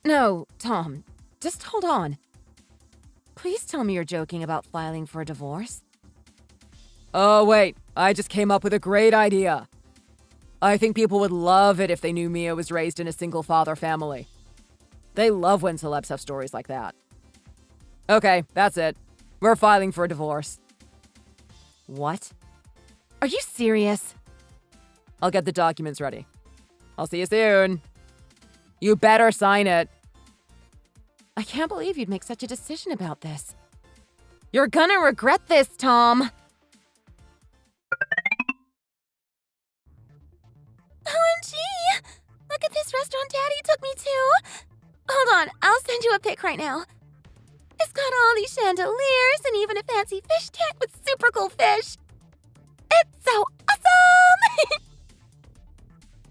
No, Tom, just hold on. Please tell me you're joking about filing for a divorce. Oh, wait, I just came up with a great idea. I think people would love it if they knew Mia was raised in a single-father family. They love when celebs have stories like that. Okay, that's it. We're filing for a divorce. What? Are you serious? I'll get the documents ready. I'll see you soon. You better sign it. I can't believe you'd make such a decision about this. You're gonna regret this, Tom. OMG! Look at this restaurant Daddy took me to! Hold on, I'll send you a pic right now. It's got all these chandeliers and even a fancy fish tank with super cool fish. It's so awesome!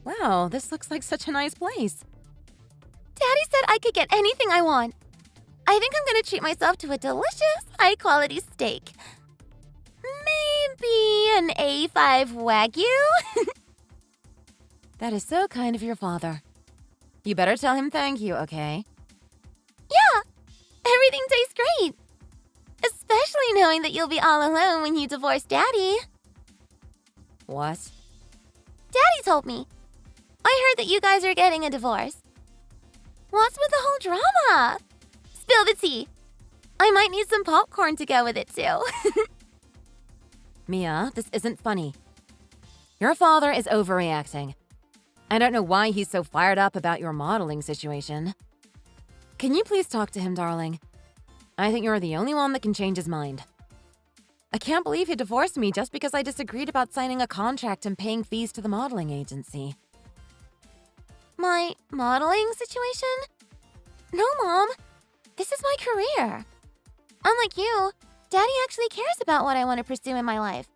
Wow, this looks like such a nice place. Daddy said I could get anything I want. I think I'm gonna treat myself to a delicious, high-quality steak. Maybe an A5 Wagyu? That is so kind of your father. You better tell him thank you, okay? Yeah, everything tastes great. Especially knowing that you'll be all alone when you divorce Daddy. What? Daddy told me. I heard that you guys are getting a divorce. What's with the whole drama? Spill the tea. I might need some popcorn to go with it too. Mia, this isn't funny. Your father is overreacting. I don't know why he's so fired up about your modeling situation. Can you please talk to him, darling? I think you're the only one that can change his mind. I can't believe he divorced me just because I disagreed about signing a contract and paying fees to the modeling agency. My modeling situation? No, Mom. This is my career. Unlike you, Daddy actually cares about what I want to pursue in my life.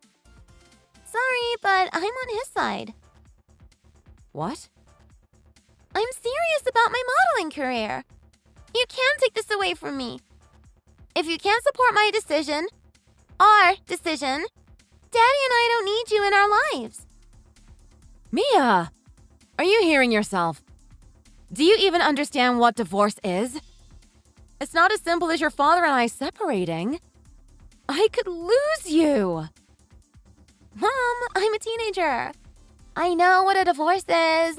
Sorry, but I'm on his side. What? I'm serious about my modeling career. You can't take this away from me. If you can't support my decision, our decision, Daddy and I don't need you in our lives. Mia! Are you hearing yourself? Do you even understand what divorce is? It's not as simple as your father and I separating. I could lose you. Mom, I'm a teenager. I know what a divorce is.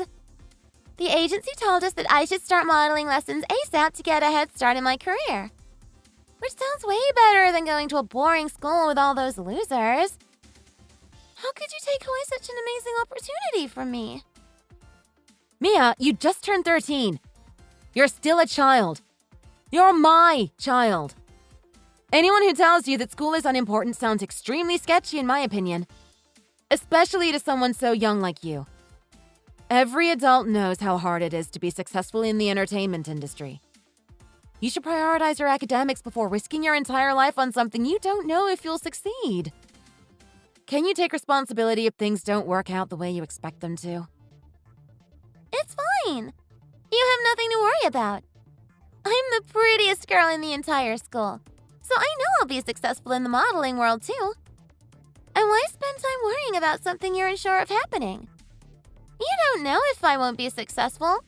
The agency told us that I should start modeling lessons ASAP to get a head start in my career. Which sounds way better than going to a boring school with all those losers. How could you take away such an amazing opportunity from me? Mia, you just turned 13. You're still a child. You're my child. Anyone who tells you that school is unimportant sounds extremely sketchy in my opinion. Especially to someone so young like you. Every adult knows how hard it is to be successful in the entertainment industry. You should prioritize your academics before risking your entire life on something you don't know if you'll succeed. Can you take responsibility if things don't work out the way you expect them to? It's fine. You have nothing to worry about. I'm the prettiest girl in the entire school, so I know I'll be successful in the modeling world too. And why spend time worrying about something you're unsure of happening? You don't know if I won't be successful.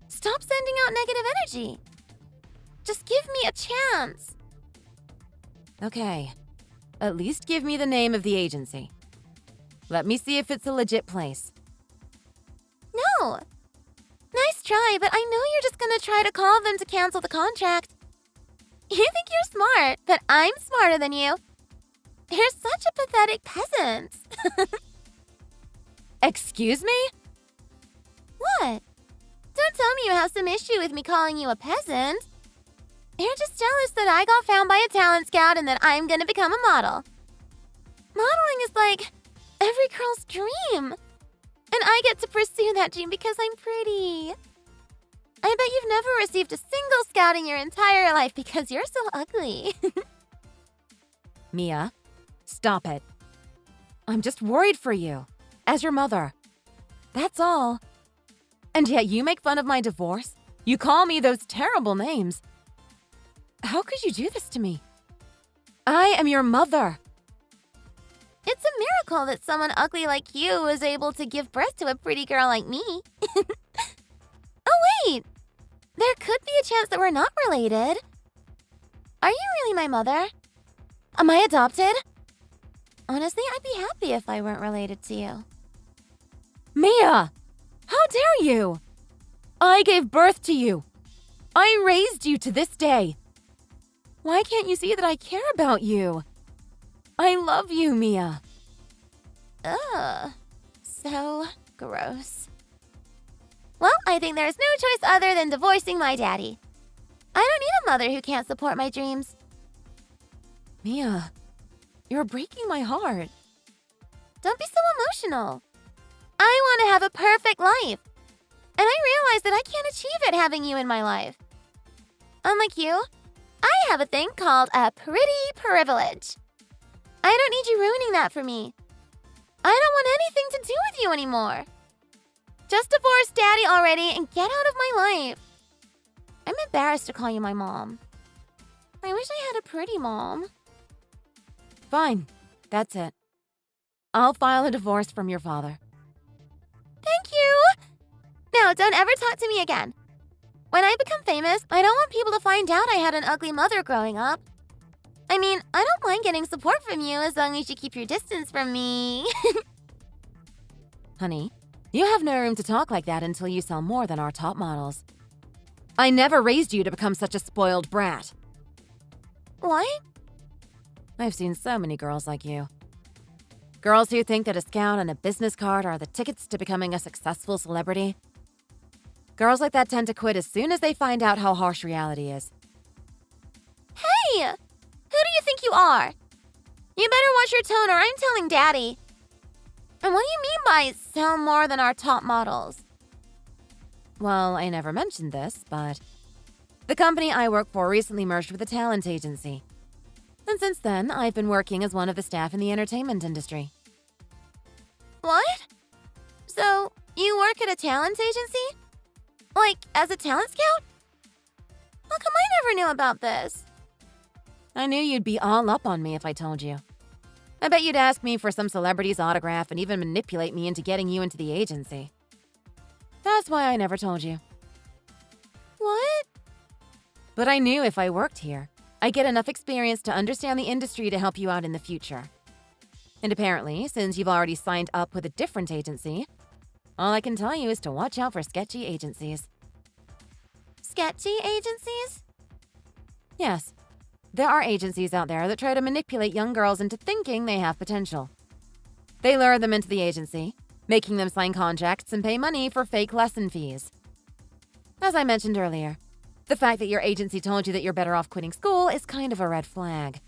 Stop sending out negative energy. Just give me a chance. Okay. At least give me the name of the agency. Let me see if it's a legit place. No. Nice try, but I know you're just gonna try to call them to cancel the contract. You think you're smart, but I'm smarter than you. You're such a pathetic peasant. Excuse me? What? Don't tell me you have some issue with me calling you a peasant. You're just jealous that I got found by a talent scout and that I'm gonna become a model. Modeling is like every girl's dream. And I get to pursue that dream because I'm pretty. I bet you've never received a single scout in your entire life because you're so ugly. Mia, stop it. I'm just worried for you, as your mother. That's all. And yet you make fun of my divorce? You call me those terrible names. How could you do this to me? I am your mother. It's a miracle that someone ugly like you was able to give birth to a pretty girl like me. Oh, wait. There could be a chance that we're not related. Are you really my mother? Am I adopted? Honestly, I'd be happy if I weren't related to you. Mia! How dare you? I gave birth to you. I raised you to this day. Why can't you see that I care about you? I love you, Mia. Ugh. So gross. Well, I think there's no choice other than divorcing my daddy. I don't need a mother who can't support my dreams. Mia, you're breaking my heart. Don't be so emotional. I want to have a perfect life. And I realize that I can't achieve it having you in my life. Unlike you, I have a thing called a pretty privilege. I don't need you ruining that for me. I don't want anything to do with you anymore. Just divorce Daddy already and get out of my life. I'm embarrassed to call you my mom. I wish I had a pretty mom. Fine, that's it. I'll file a divorce from your father. Thank you! Now, don't ever talk to me again. When I become famous, I don't want people to find out I had an ugly mother growing up. I mean, I don't mind getting support from you as long as you keep your distance from me. Honey, you have no room to talk like that until you sell more than our top models. I never raised you to become such a spoiled brat. What? I've seen so many girls like you. Girls who think that a scout and a business card are the tickets to becoming a successful celebrity. Girls like that tend to quit as soon as they find out how harsh reality is. Hey! Who do you think you are? You better watch your tone or I'm telling Daddy. And what do you mean by sell more than our top models? Well, I never mentioned this, but the company I work for recently merged with a talent agency. And since then, I've been working as one of the staff in the entertainment industry. What? So, you work at a talent agency? Like, as a talent scout? How come I never knew about this? I knew you'd be all up on me if I told you. I bet you'd ask me for some celebrity's autograph and even manipulate me into getting you into the agency. That's why I never told you. What? But I knew if I worked here, I'd get enough experience to understand the industry to help you out in the future. And apparently, since you've already signed up with a different agency, all I can tell you is to watch out for sketchy agencies. Sketchy agencies? Yes. There are agencies out there that try to manipulate young girls into thinking they have potential. They lure them into the agency, making them sign contracts and pay money for fake lesson fees. As I mentioned earlier, the fact that your agency told you that you're better off quitting school is kind of a red flag.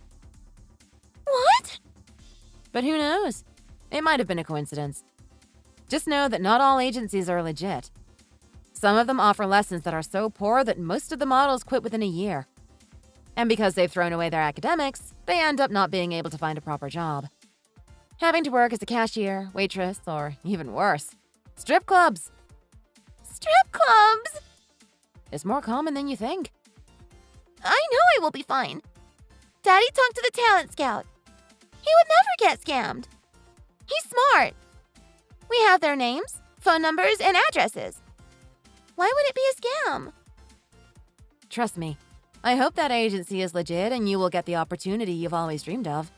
What? But who knows? It might have been a coincidence. Just know that not all agencies are legit. Some of them offer lessons that are so poor that most of the models quit within a year. And because they've thrown away their academics, they end up not being able to find a proper job. Having to work as a cashier, waitress, or even worse, strip clubs. Strip clubs? It's more common than you think. I know I will be fine. Daddy talked to the talent scout. He would never get scammed. He's smart. We have their names, phone numbers, and addresses. Why would it be a scam? Trust me, I hope that agency is legit and you will get the opportunity you've always dreamed of.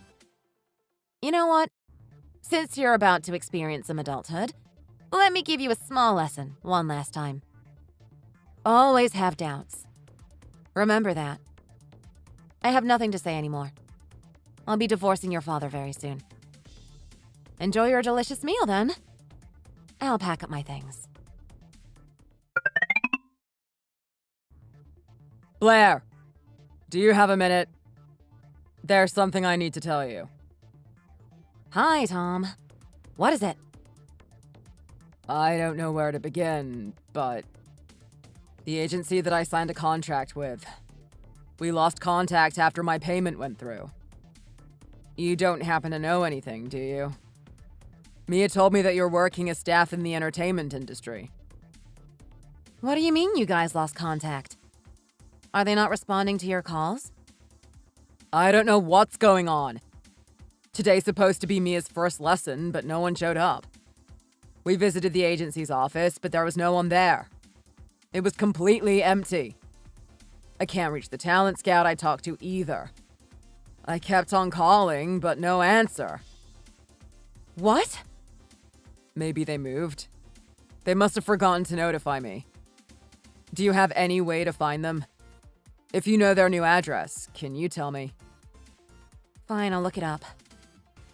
You know what? Since you're about to experience some adulthood, let me give you a small lesson one last time. Always have doubts. Remember that. I have nothing to say anymore. I'll be divorcing your father very soon. Enjoy your delicious meal then. I'll pack up my things. Blair, do you have a minute? There's something I need to tell you. Hi, Tom. What is it? I don't know where to begin, but the agency that I signed a contract with, we lost contact after my payment went through. You don't happen to know anything, do you? Mia told me that you're working as staff in the entertainment industry. What do you mean you guys lost contact? Are they not responding to your calls? I don't know what's going on. Today's supposed to be Mia's first lesson, but no one showed up. We visited the agency's office, but there was no one there. It was completely empty. I can't reach the talent scout I talked to either. I kept on calling, but no answer. What? Maybe they moved. They must have forgotten to notify me. Do you have any way to find them? If you know their new address, can you tell me? Fine, I'll look it up.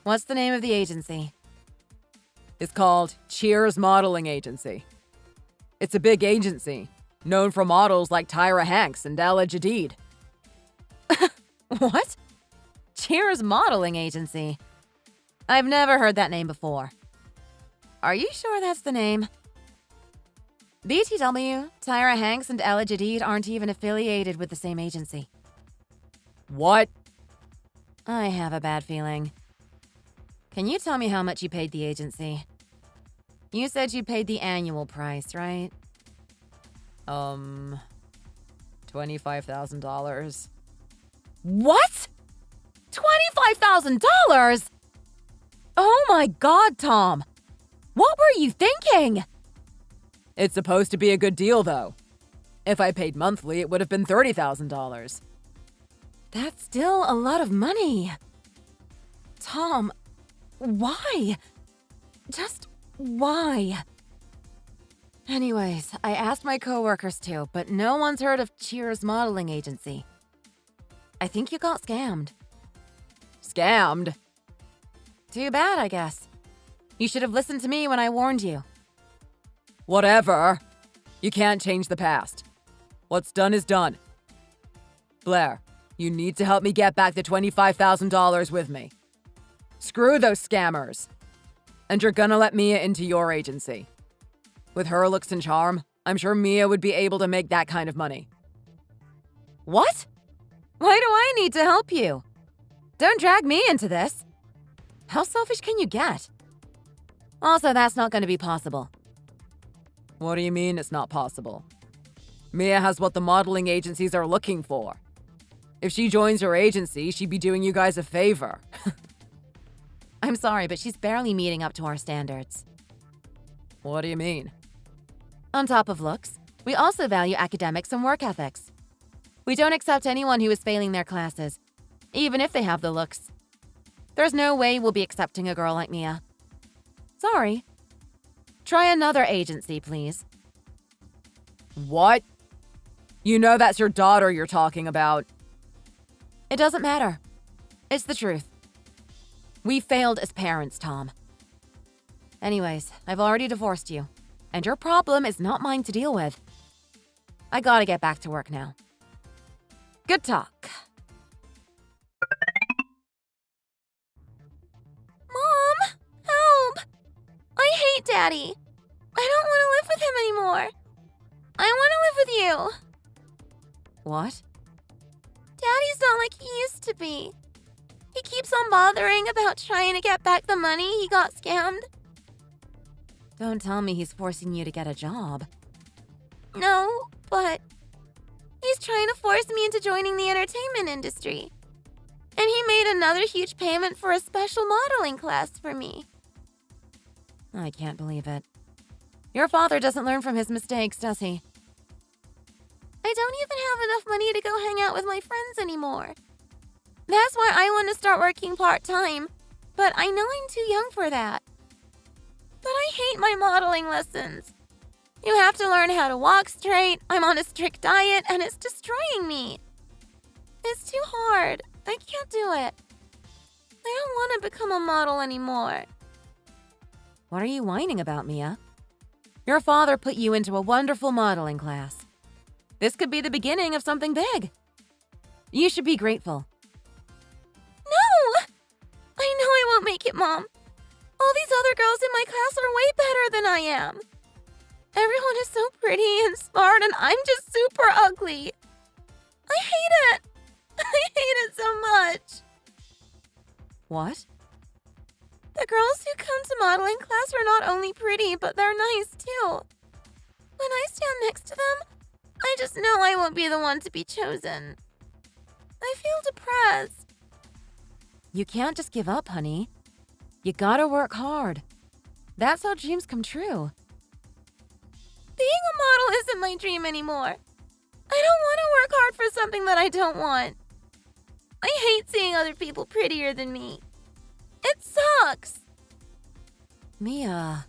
What's the name of the agency? It's called Cheers Modeling Agency. It's a big agency, known for models like Tyra Hanks and Ella Jadid. What? Cheers Modeling Agency? I've never heard that name before. Are you sure that's the name? BTW, Tyra Hanks and Ella Jadid aren't even affiliated with the same agency. What? I have a bad feeling. Can you tell me how much you paid the agency? You said you paid the annual price, right? $25,000. What? $25,000? Oh my God, Tom! What were you thinking? It's supposed to be a good deal, though. If I paid monthly, it would have been $30,000. That's still a lot of money. Tom, why? Just why? Anyways, I asked my coworkers too, but no one's heard of Cheers Modeling Agency. I think you got scammed. Scammed? Too bad, I guess. You should have listened to me when I warned you. Whatever. You can't change the past. What's done is done. Blair, you need to help me get back the $25,000 with me. Screw those scammers. And you're gonna let Mia into your agency. With her looks and charm, I'm sure Mia would be able to make that kind of money. What? Why do I need to help you? Don't drag me into this. How selfish can you get? Also, that's not going to be possible. What do you mean it's not possible? Mia has what the modeling agencies are looking for. If she joins your agency, she'd be doing you guys a favor. I'm sorry, but she's barely meeting up to our standards. What do you mean? On top of looks, we also value academics and work ethics. We don't accept anyone who is failing their classes, even if they have the looks. There's no way we'll be accepting a girl like Mia. Sorry. Try another agency, please. What? You know that's your daughter you're talking about. It doesn't matter. It's the truth. We failed as parents, Tom. Anyways, I've already divorced you, and your problem is not mine to deal with. I gotta get back to work now. Good talk. Mom, help! I hate Daddy. I don't want to live with him anymore. I want to live with you. What? Daddy's not like he used to be. He keeps on bothering about trying to get back the money he got scammed. Don't tell me he's forcing you to get a job. No, but he's trying to force me into joining the entertainment industry. And he made another huge payment for a special modeling class for me. I can't believe it. Your father doesn't learn from his mistakes, does he? I don't even have enough money to go hang out with my friends anymore. That's why I want to start working part-time, but I know I'm too young for that. But I hate my modeling lessons. You have to learn how to walk straight, I'm on a strict diet, and it's destroying me. It's too hard. I can't do it. I don't want to become a model anymore. What are you whining about, Mia? Your father put you into a wonderful modeling class. This could be the beginning of something big. You should be grateful. No! I know I won't make it, Mom. All these other girls in my class are way better than I am. Everyone is so pretty and smart, and I'm just super ugly. I hate it. I hate it so much. What? The girls who come to modeling class are not only pretty, but they're nice too. When I stand next to them, I just know I won't be the one to be chosen. I feel depressed. You can't just give up, honey. You gotta work hard. That's how dreams come true. Being a model isn't my dream anymore. I don't want to work hard for something that I don't want. I hate seeing other people prettier than me. It sucks. Mia.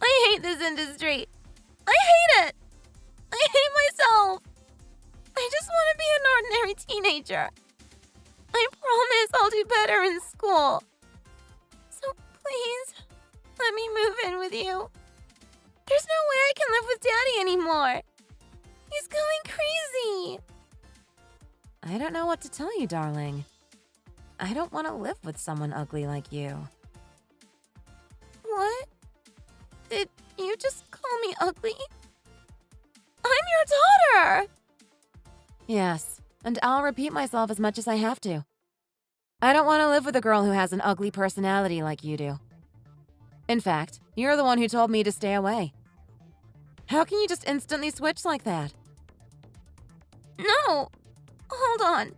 I hate this industry. I hate it. I hate myself. I just want to be an ordinary teenager. I promise I'll do better in school. So please, let me move in with you. There's no way I can live with Daddy anymore. He's going crazy. I don't know what to tell you, darling. I don't want to live with someone ugly like you. What? Did you just call me ugly? I'm your daughter! Yes, and I'll repeat myself as much as I have to. I don't want to live with a girl who has an ugly personality like you do. In fact, you're the one who told me to stay away. How can you just instantly switch like that? No! Hold on.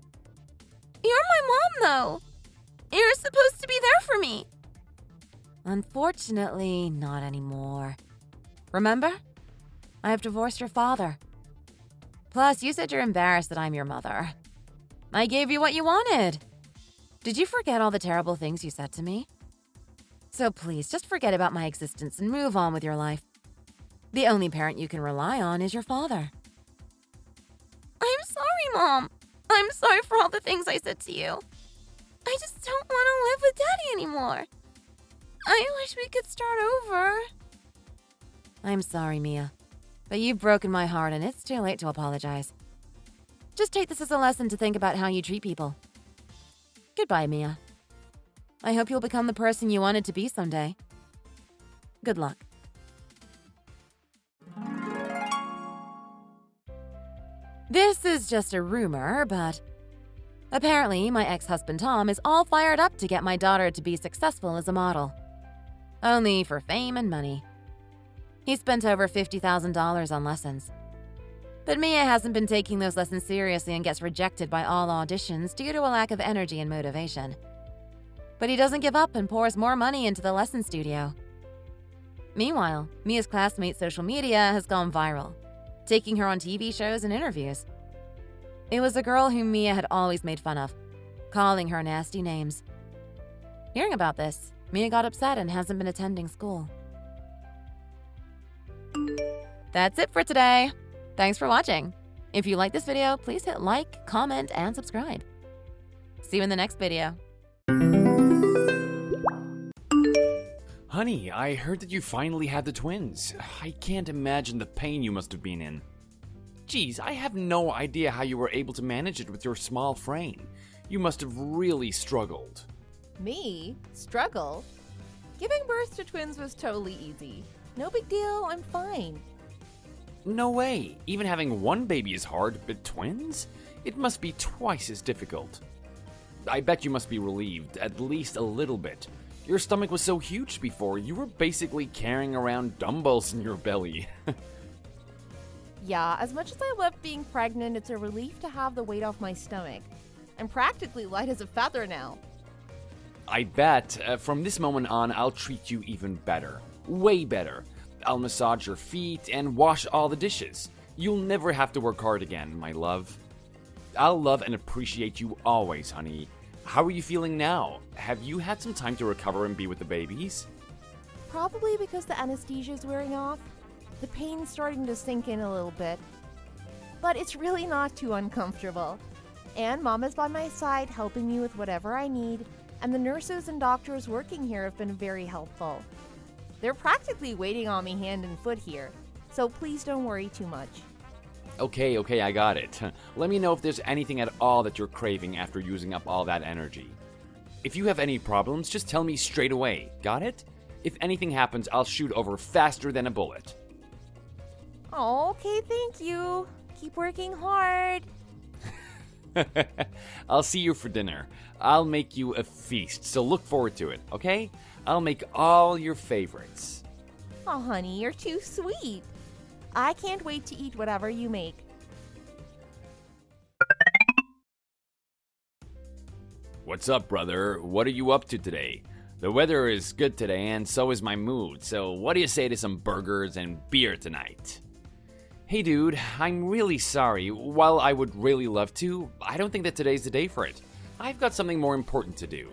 You're my mom, though. You're supposed to be there for me. Unfortunately, not anymore. Remember? I've divorced your father. Plus, you said you're embarrassed that I'm your mother. I gave you what you wanted. Did you forget all the terrible things you said to me? So please, just forget about my existence and move on with your life. The only parent you can rely on is your father. I'm sorry, Mom. I'm sorry for all the things I said to you. I just don't want to live with Daddy anymore. I wish we could start over. I'm sorry, Mia. But you've broken my heart and it's too late to apologize. Just take this as a lesson to think about how you treat people. Goodbye, Mia. I hope you'll become the person you wanted to be someday. Good luck. This is just a rumor, but apparently my ex-husband Tom is all fired up to get my daughter to be successful as a model. Only for fame and money. He spent over $50,000 on lessons. But Mia hasn't been taking those lessons seriously and gets rejected by all auditions due to a lack of energy and motivation. But he doesn't give up and pours more money into the lesson studio. Meanwhile, Mia's classmate's social media has gone viral, taking her on TV shows and interviews. It was a girl whom Mia had always made fun of, calling her nasty names. Hearing about this, Mia got upset and hasn't been attending school. That's it for today. Thanks for watching. If you like this video, please hit like, comment, and subscribe. See you in the next video. Honey, I heard that you finally had the twins. I can't imagine the pain you must have been in. Geez, I have no idea how you were able to manage it with your small frame. You must have really struggled. Me? Struggle? Giving birth to twins was totally easy. No big deal, I'm fine. No way. Even having one baby is hard, but twins? It must be twice as difficult. I bet you must be relieved, at least a little bit. Your stomach was so huge before, you were basically carrying around dumbbells in your belly. Yeah, as much as I love being pregnant, it's a relief to have the weight off my stomach. I'm practically light as a feather now. I bet from this moment on, I'll treat you even better. Way better. I'll massage your feet and wash all the dishes. You'll never have to work hard again, my love. I'll love and appreciate you always, honey. How are you feeling now? Have you had some time to recover and be with the babies? Probably because the anesthesia is wearing off. The pain's starting to sink in a little bit. But it's really not too uncomfortable. And Mama's by my side helping me with whatever I need, and the nurses and doctors working here have been very helpful. They're practically waiting on me hand and foot here, so please don't worry too much. Okay, I got it. Let me know if there's anything at all that you're craving after using up all that energy. If you have any problems, just tell me straight away, got it? If anything happens, I'll shoot over faster than a bullet. Oh, okay, thank you. Keep working hard. I'll see you for dinner. I'll make you a feast, so look forward to it, okay? I'll make all your favorites. Oh, honey, you're too sweet. I can't wait to eat whatever you make. What's up, brother? What are you up to today? The weather is good today, and so is my mood, so what do you say to some burgers and beer tonight? Hey dude, I'm really sorry. While I would really love to, I don't think that today's the day for it. I've got something more important to do.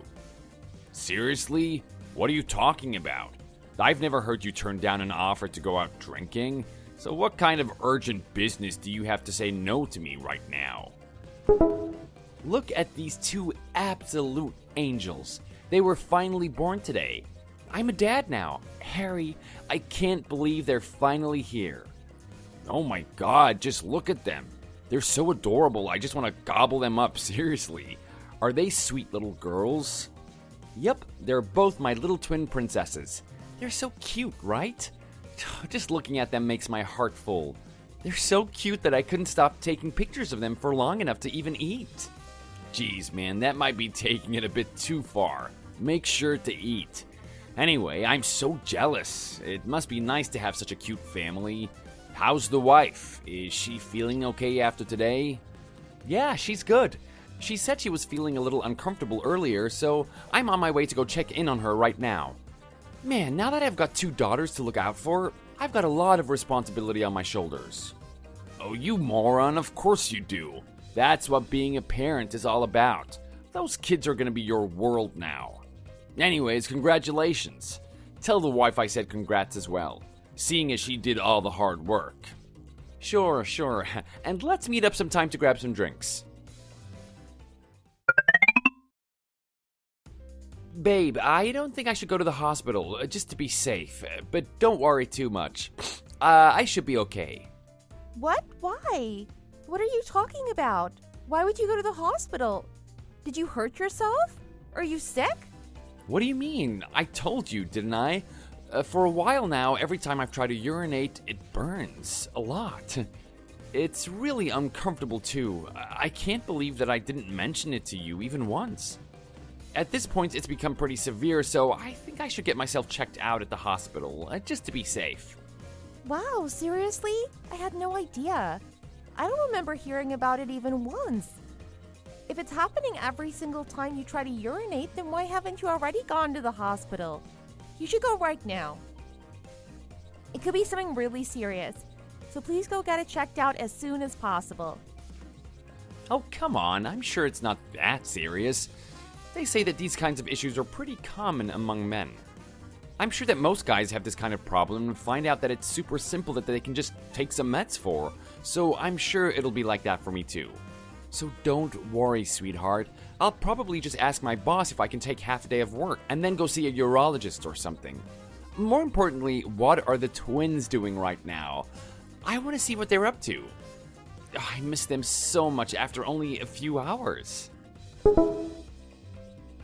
Seriously? What are you talking about? I've never heard you turn down an offer to go out drinking, so what kind of urgent business do you have to say no to me right now? Look at these two absolute angels. They were finally born today. I'm a dad now. Harry, I can't believe they're finally here. Oh my god, just look at them. They're so adorable, I just want to gobble them up, seriously. Are they sweet little girls? Yep, they're both my little twin princesses. They're so cute, right? Just looking at them makes my heart full. They're so cute that I couldn't stop taking pictures of them for long enough to even eat. Jeez, man, that might be taking it a bit too far. Make sure to eat. Anyway, I'm so jealous. It must be nice to have such a cute family. How's the wife? Is she feeling okay after today? Yeah, she's good. She said she was feeling a little uncomfortable earlier, so I'm on my way to go check in on her right now. Man, now that I've got two daughters to look out for, I've got a lot of responsibility on my shoulders. Oh, you moron, of course you do. That's what being a parent is all about. Those kids are gonna be your world now. Anyways, congratulations. Tell the wife I said congrats as well, seeing as she did all the hard work. Sure, and let's meet up sometime to grab some drinks. Babe, I don't think I should go to the hospital, just to be safe, but don't worry too much. I should be okay. What? Why? What are you talking about? Why would you go to the hospital? Did you hurt yourself? Are you sick? What do you mean? I told you, didn't I? For a while now, every time I've tried to urinate, it burns a lot. It's really uncomfortable too. I can't believe that I didn't mention it to you even once. At this point, it's become pretty severe, so I think I should get myself checked out at the hospital, just to be safe. Wow, seriously? I had no idea. I don't remember hearing about it even once. If it's happening every single time you try to urinate, then why haven't you already gone to the hospital? You should go right now. It could be something really serious, so please go get it checked out as soon as possible. Oh, come on, I'm sure it's not that serious. They say that these kinds of issues are pretty common among men. I'm sure that most guys have this kind of problem and find out that it's super simple that they can just take some meds for, so I'm sure it'll be like that for me too. So don't worry, sweetheart. I'll probably just ask my boss if I can take half a day of work and then go see a urologist or something. More importantly, what are the twins doing right now? I want to see what they're up to. I miss them so much after only a few hours.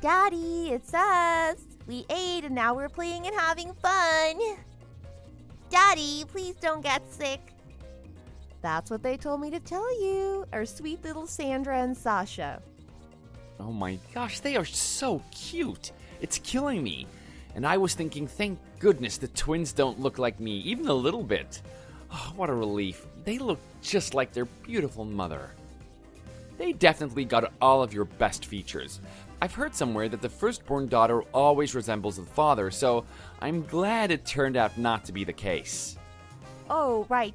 Daddy, it's us. We ate and now we're playing and having fun. Daddy, please don't get sick. That's what they told me to tell you, our sweet little Sandra and Sasha. Oh my gosh, they are so cute. It's killing me. And I was thinking, thank goodness the twins don't look like me, even a little bit. Oh, what a relief. They look just like their beautiful mother. They definitely got all of your best features. I've heard somewhere that the firstborn daughter always resembles the father, so I'm glad it turned out not to be the case. Oh, right.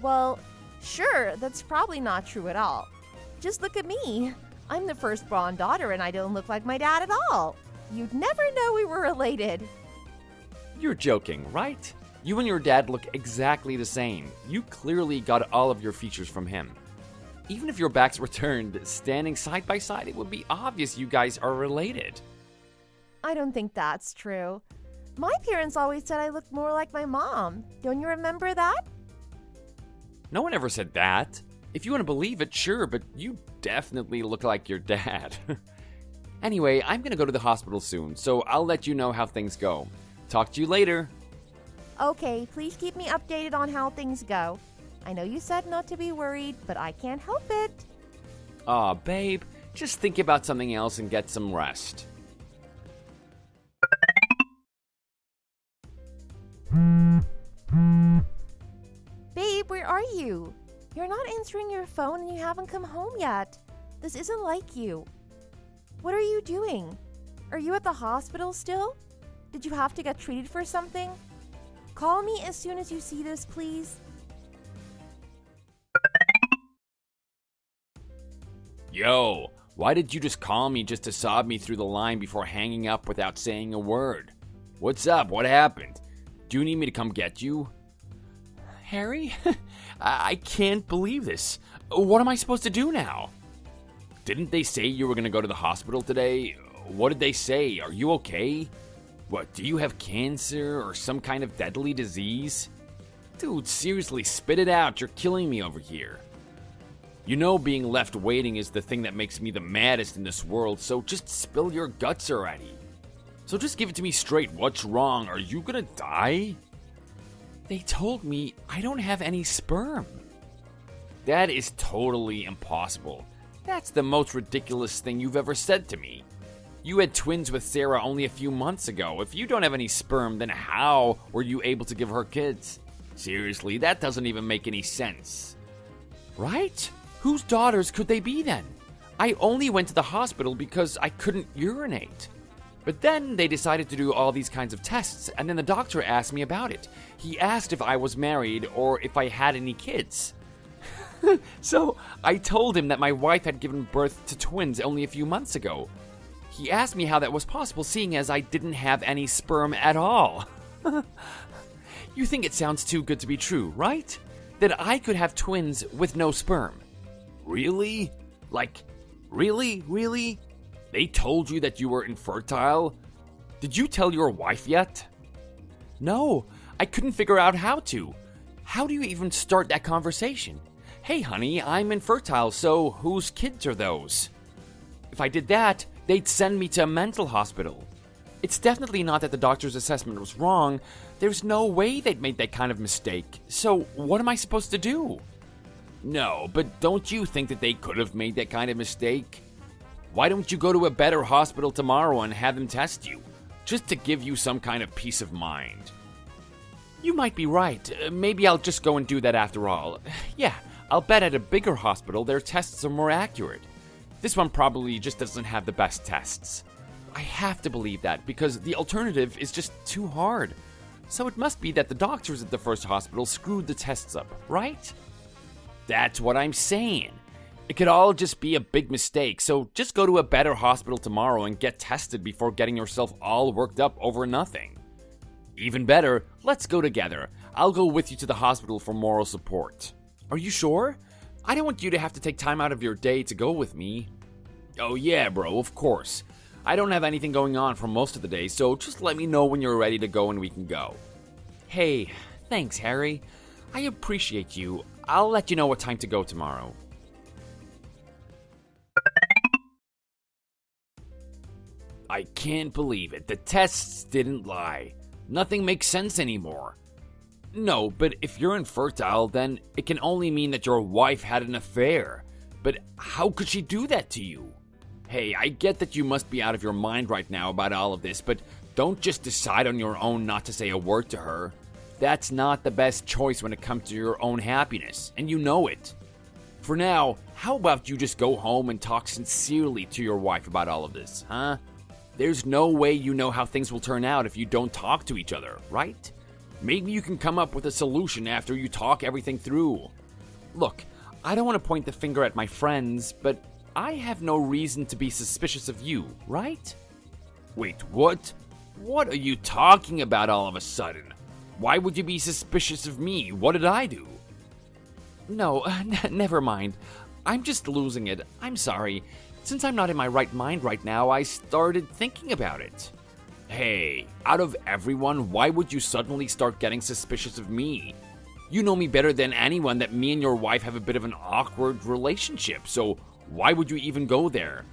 Well, sure, that's probably not true at all. Just look at me. I'm the firstborn daughter and I don't look like my dad at all. You'd never know we were related. You're joking, right? You and your dad look exactly the same. You clearly got all of your features from him. Even if your backs were turned, standing side by side, it would be obvious you guys are related. I don't think that's true. My parents always said I looked more like my mom. Don't you remember that? No one ever said that. If you want to believe it, sure, but you definitely look like your dad. Anyway, I'm gonna go to the hospital soon, so I'll let you know how things go. Talk to you later. Okay, please keep me updated on how things go. I know you said not to be worried, but I can't help it. Aw, babe, just think about something else and get some rest. Babe, where are you? You're not answering your phone and you haven't come home yet. This isn't like you. What are you doing? Are you at the hospital still? Did you have to get treated for something? Call me as soon as you see this, please. Yo, why did you just call me just to sob me through the line before hanging up without saying a word? What's up? What happened? Do you need me to come get you? Harry? I can't believe this. What am I supposed to do now? Didn't they say you were going to go to the hospital today? What did they say? Are you okay? What, do you have cancer or some kind of deadly disease? Dude, seriously, spit it out. You're killing me over here. You know being left waiting is the thing that makes me the maddest in this world, so just spill your guts already. So just give it to me straight. What's wrong? Are you gonna die? They told me I don't have any sperm. That is totally impossible. That's the most ridiculous thing you've ever said to me. You had twins with Sarah only a few months ago. If you don't have any sperm, then how were you able to give her kids? Seriously, that doesn't even make any sense. Right? Whose daughters could they be then? I only went to the hospital because I couldn't urinate. But then they decided to do all these kinds of tests, and then the doctor asked me about it. He asked if I was married or if I had any kids. So I told him that my wife had given birth to twins only a few months ago. He asked me how that was possible, seeing as I didn't have any sperm at all. You think it sounds too good to be true, right? That I could have twins with no sperm. Really? Like, really? They told you that you were infertile? Did you tell your wife yet? No, I couldn't figure out how to. How do you even start that conversation? Hey honey, I'm infertile, so whose kids are those? If I did that, they'd send me to a mental hospital. It's definitely not that the doctor's assessment was wrong. There's no way they'd made that kind of mistake. So what am I supposed to do? No, but don't you think that they could have made that kind of mistake? Why don't you go to a better hospital tomorrow and have them test you? Just to give you some kind of peace of mind. You might be right. Maybe I'll just go and do that after all. Yeah, I'll bet at a bigger hospital their tests are more accurate. This one probably just doesn't have the best tests. I have to believe that because the alternative is just too hard. So it must be that the doctors at the first hospital screwed the tests up, right? That's what I'm saying. It could all just be a big mistake, so just go to a better hospital tomorrow and get tested before getting yourself all worked up over nothing. Even better, let's go together. I'll go with you to the hospital for moral support. Are you sure? I don't want you to have to take time out of your day to go with me. Oh yeah, bro, of course. I don't have anything going on for most of the day, so just let me know when you're ready to go and we can go. Hey, thanks, Harry. I appreciate you. I'll let you know what time to go tomorrow. I can't believe it. The tests didn't lie. Nothing makes sense anymore. No, but if you're infertile, then it can only mean that your wife had an affair. But how could she do that to you? Hey, I get that you must be out of your mind right now about all of this, but don't just decide on your own not to say a word to her. That's not the best choice when it comes to your own happiness, and you know it. For now, how about you just go home and talk sincerely to your wife about all of this, huh? There's no way you know how things will turn out if you don't talk to each other, right? Maybe you can come up with a solution after you talk everything through. Look, I don't want to point the finger at my friends, but I have no reason to be suspicious of you, right? Wait, what? What are you talking about all of a sudden? Why would you be suspicious of me? What did I do? No, never mind. I'm just losing it. I'm sorry. Since I'm not in my right mind right now, I started thinking about it. Hey, out of everyone, why would you suddenly start getting suspicious of me? You know me better than anyone that me and your wife have a bit of an awkward relationship, so why would you even go there?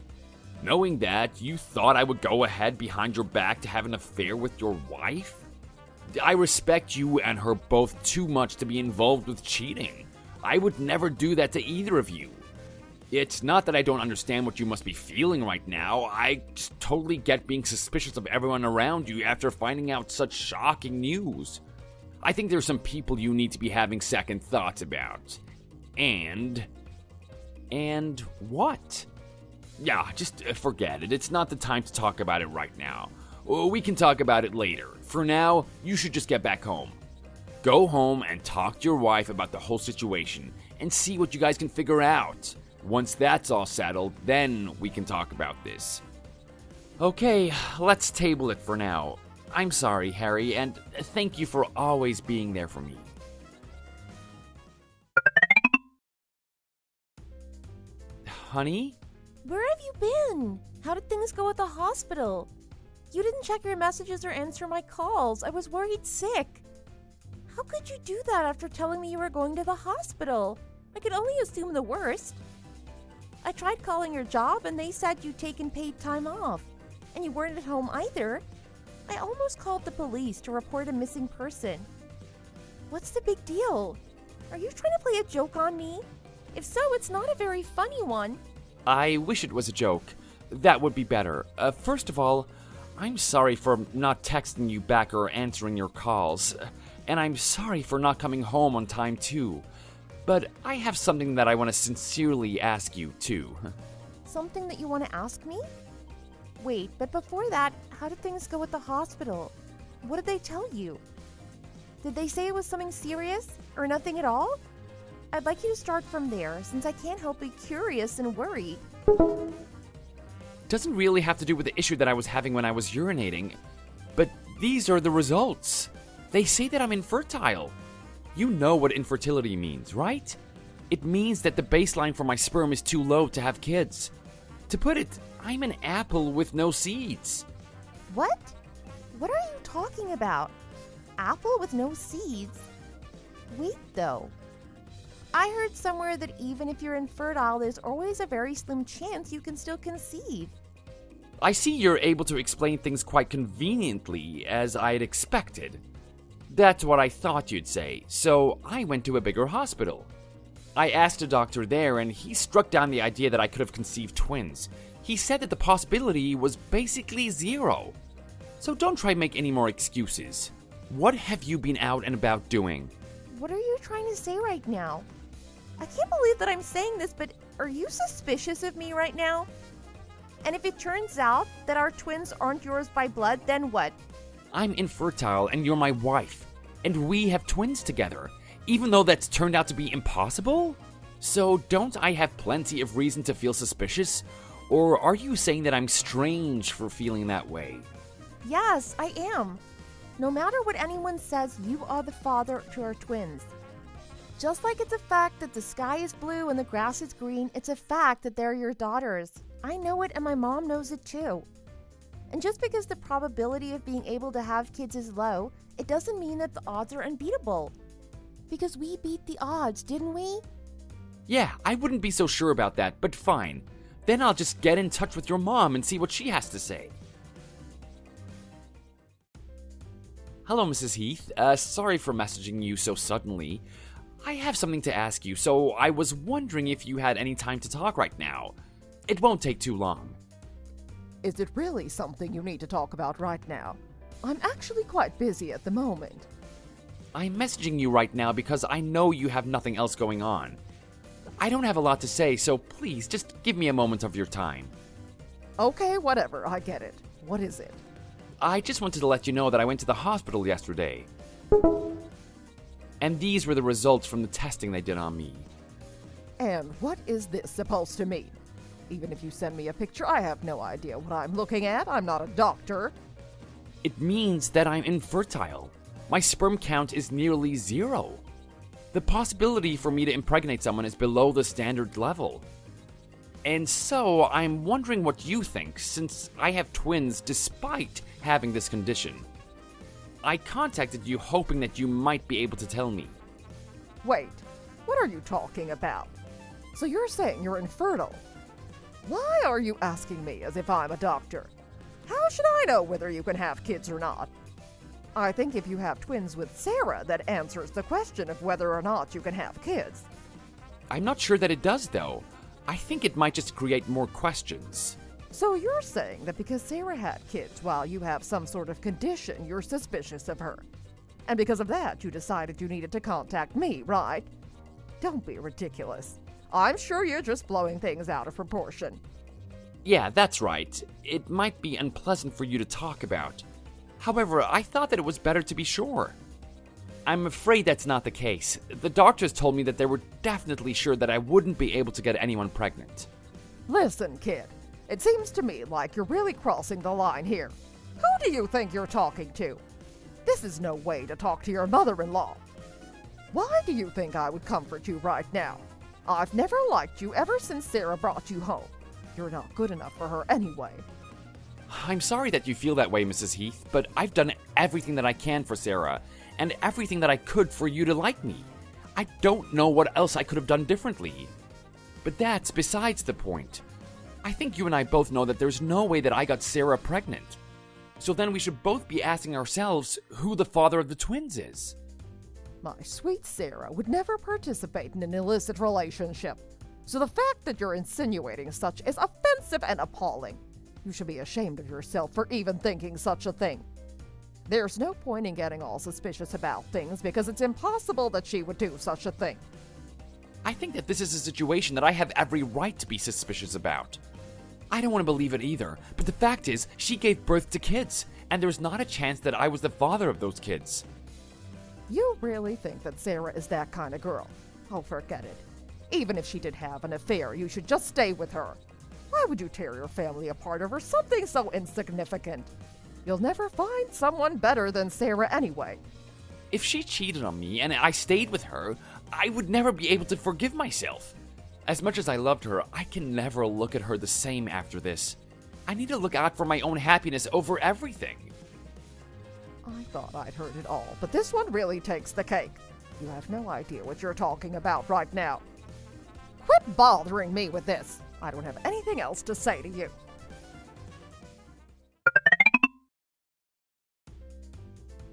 Knowing that, you thought I would go ahead behind your back to have an affair with your wife? I respect you and her both too much to be involved with cheating. I would never do that to either of you. It's not that I don't understand what you must be feeling right now. I just totally get being suspicious of everyone around you after finding out such shocking news. I think there's some people you need to be having second thoughts about. And what? Yeah, just forget it. It's not the time to talk about it right now. We can talk about it later. For now, you should just get back home. Go home and talk to your wife about the whole situation and see what you guys can figure out. Once that's all settled, then we can talk about this. Okay, let's table it for now. I'm sorry, Harry, and thank you for always being there for me. Honey? Where have you been? How did things go at the hospital? You didn't check your messages or answer my calls. I was worried sick. How could you do that after telling me you were going to the hospital? I could only assume the worst. I tried calling your job and they said you'd taken paid time off. And you weren't at home either. I almost called the police to report a missing person. What's the big deal? Are you trying to play a joke on me? If so, it's not a very funny one. I wish it was a joke. That would be better. First of all, I'm sorry for not texting you back or answering your calls. And I'm sorry for not coming home on time too. But I have something that I want to sincerely ask you too. Something that you want to ask me? Wait, but before that, how did things go at the hospital? What did they tell you? Did they say it was something serious or nothing at all? I'd like you to start from there, since I can't help but curious and worried. Doesn't really have to do with the issue that I was having when I was urinating, but these are the results. They say that I'm infertile. You know what infertility means, right? It means that the baseline for my sperm is too low to have kids. To put it, I'm an apple with no seeds. What? What are you talking about? Apple with no seeds? Wait, though. I heard somewhere that even if you're infertile, there's always a very slim chance you can still conceive. I see you're able to explain things quite conveniently, as I'd expected. That's what I thought you'd say, so I went to a bigger hospital. I asked a doctor there, and he struck down the idea that I could have conceived twins. He said that the possibility was basically zero. So don't try to make any more excuses. What have you been out and about doing? What are you trying to say right now? I can't believe that I'm saying this, but are you suspicious of me right now? And if it turns out that our twins aren't yours by blood, then what? I'm infertile and you're my wife, and we have twins together, even though that's turned out to be impossible? So don't I have plenty of reason to feel suspicious? Or are you saying that I'm strange for feeling that way? Yes, I am. No matter what anyone says, you are the father to our twins. Just like it's a fact that the sky is blue and the grass is green, it's a fact that they're your daughters. I know it and my mom knows it too. And just because the probability of being able to have kids is low, it doesn't mean that the odds are unbeatable. Because we beat the odds, didn't we? Yeah, I wouldn't be so sure about that, but fine. Then I'll just get in touch with your mom and see what she has to say. Hello, Mrs. Heath. Sorry for messaging you so suddenly. I have something to ask you, so I was wondering if you had any time to talk right now. It won't take too long. Is it really something you need to talk about right now? I'm actually quite busy at the moment. I'm messaging you right now because I know you have nothing else going on. I don't have a lot to say, so please just give me a moment of your time. Okay, whatever, I get it. What is it? I just wanted to let you know that I went to the hospital yesterday. And these were the results from the testing they did on me. And what is this supposed to mean? Even if you send me a picture, I have no idea what I'm looking at. I'm not a doctor. It means that I'm infertile. My sperm count is nearly 0. The possibility for me to impregnate someone is below the standard level. And so, I'm wondering what you think, since I have twins despite having this condition. I contacted you hoping that you might be able to tell me. Wait, what are you talking about? So you're saying you're infertile? Why are you asking me as if I'm a doctor? How should I know whether you can have kids or not? I think if you have twins with Sarah, that answers the question of whether or not you can have kids. I'm not sure that it does, though. I think it might just create more questions. So you're saying that because Sarah had kids while you have some sort of condition, you're suspicious of her. And because of that, you decided you needed to contact me, right? Don't be ridiculous. I'm sure you're just blowing things out of proportion. Yeah, that's right. It might be unpleasant for you to talk about. However, I thought that it was better to be sure. I'm afraid that's not the case. The doctors told me that they were definitely sure that I wouldn't be able to get anyone pregnant. Listen, kid. It seems to me like you're really crossing the line here. Who do you think you're talking to? This is no way to talk to your mother-in-law. Why do you think I would comfort you right now? I've never liked you ever since Sarah brought you home. You're not good enough for her anyway. I'm sorry that you feel that way, Mrs. Heath, but I've done everything that I can for Sarah, and everything that I could for you to like me. I don't know what else I could have done differently. But that's besides the point. I think you and I both know that there's no way that I got Sarah pregnant. So then we should both be asking ourselves who the father of the twins is. My sweet Sarah would never participate in an illicit relationship. So the fact that you're insinuating such is offensive and appalling. You should be ashamed of yourself for even thinking such a thing. There's no point in getting all suspicious about things because it's impossible that she would do such a thing. I think that this is a situation that I have every right to be suspicious about. I don't want to believe it either, but the fact is, she gave birth to kids, and there's not a chance that I was the father of those kids. You really think that Sarah is that kind of girl? Oh, forget it. Even if she did have an affair, you should just stay with her. Why would you tear your family apart over something so insignificant? You'll never find someone better than Sarah anyway. If she cheated on me and I stayed with her, I would never be able to forgive myself. As much as I loved her, I can never look at her the same after this. I need to look out for my own happiness over everything. I thought I'd heard it all, but this one really takes the cake. You have no idea what you're talking about right now. Quit bothering me with this. I don't have anything else to say to you.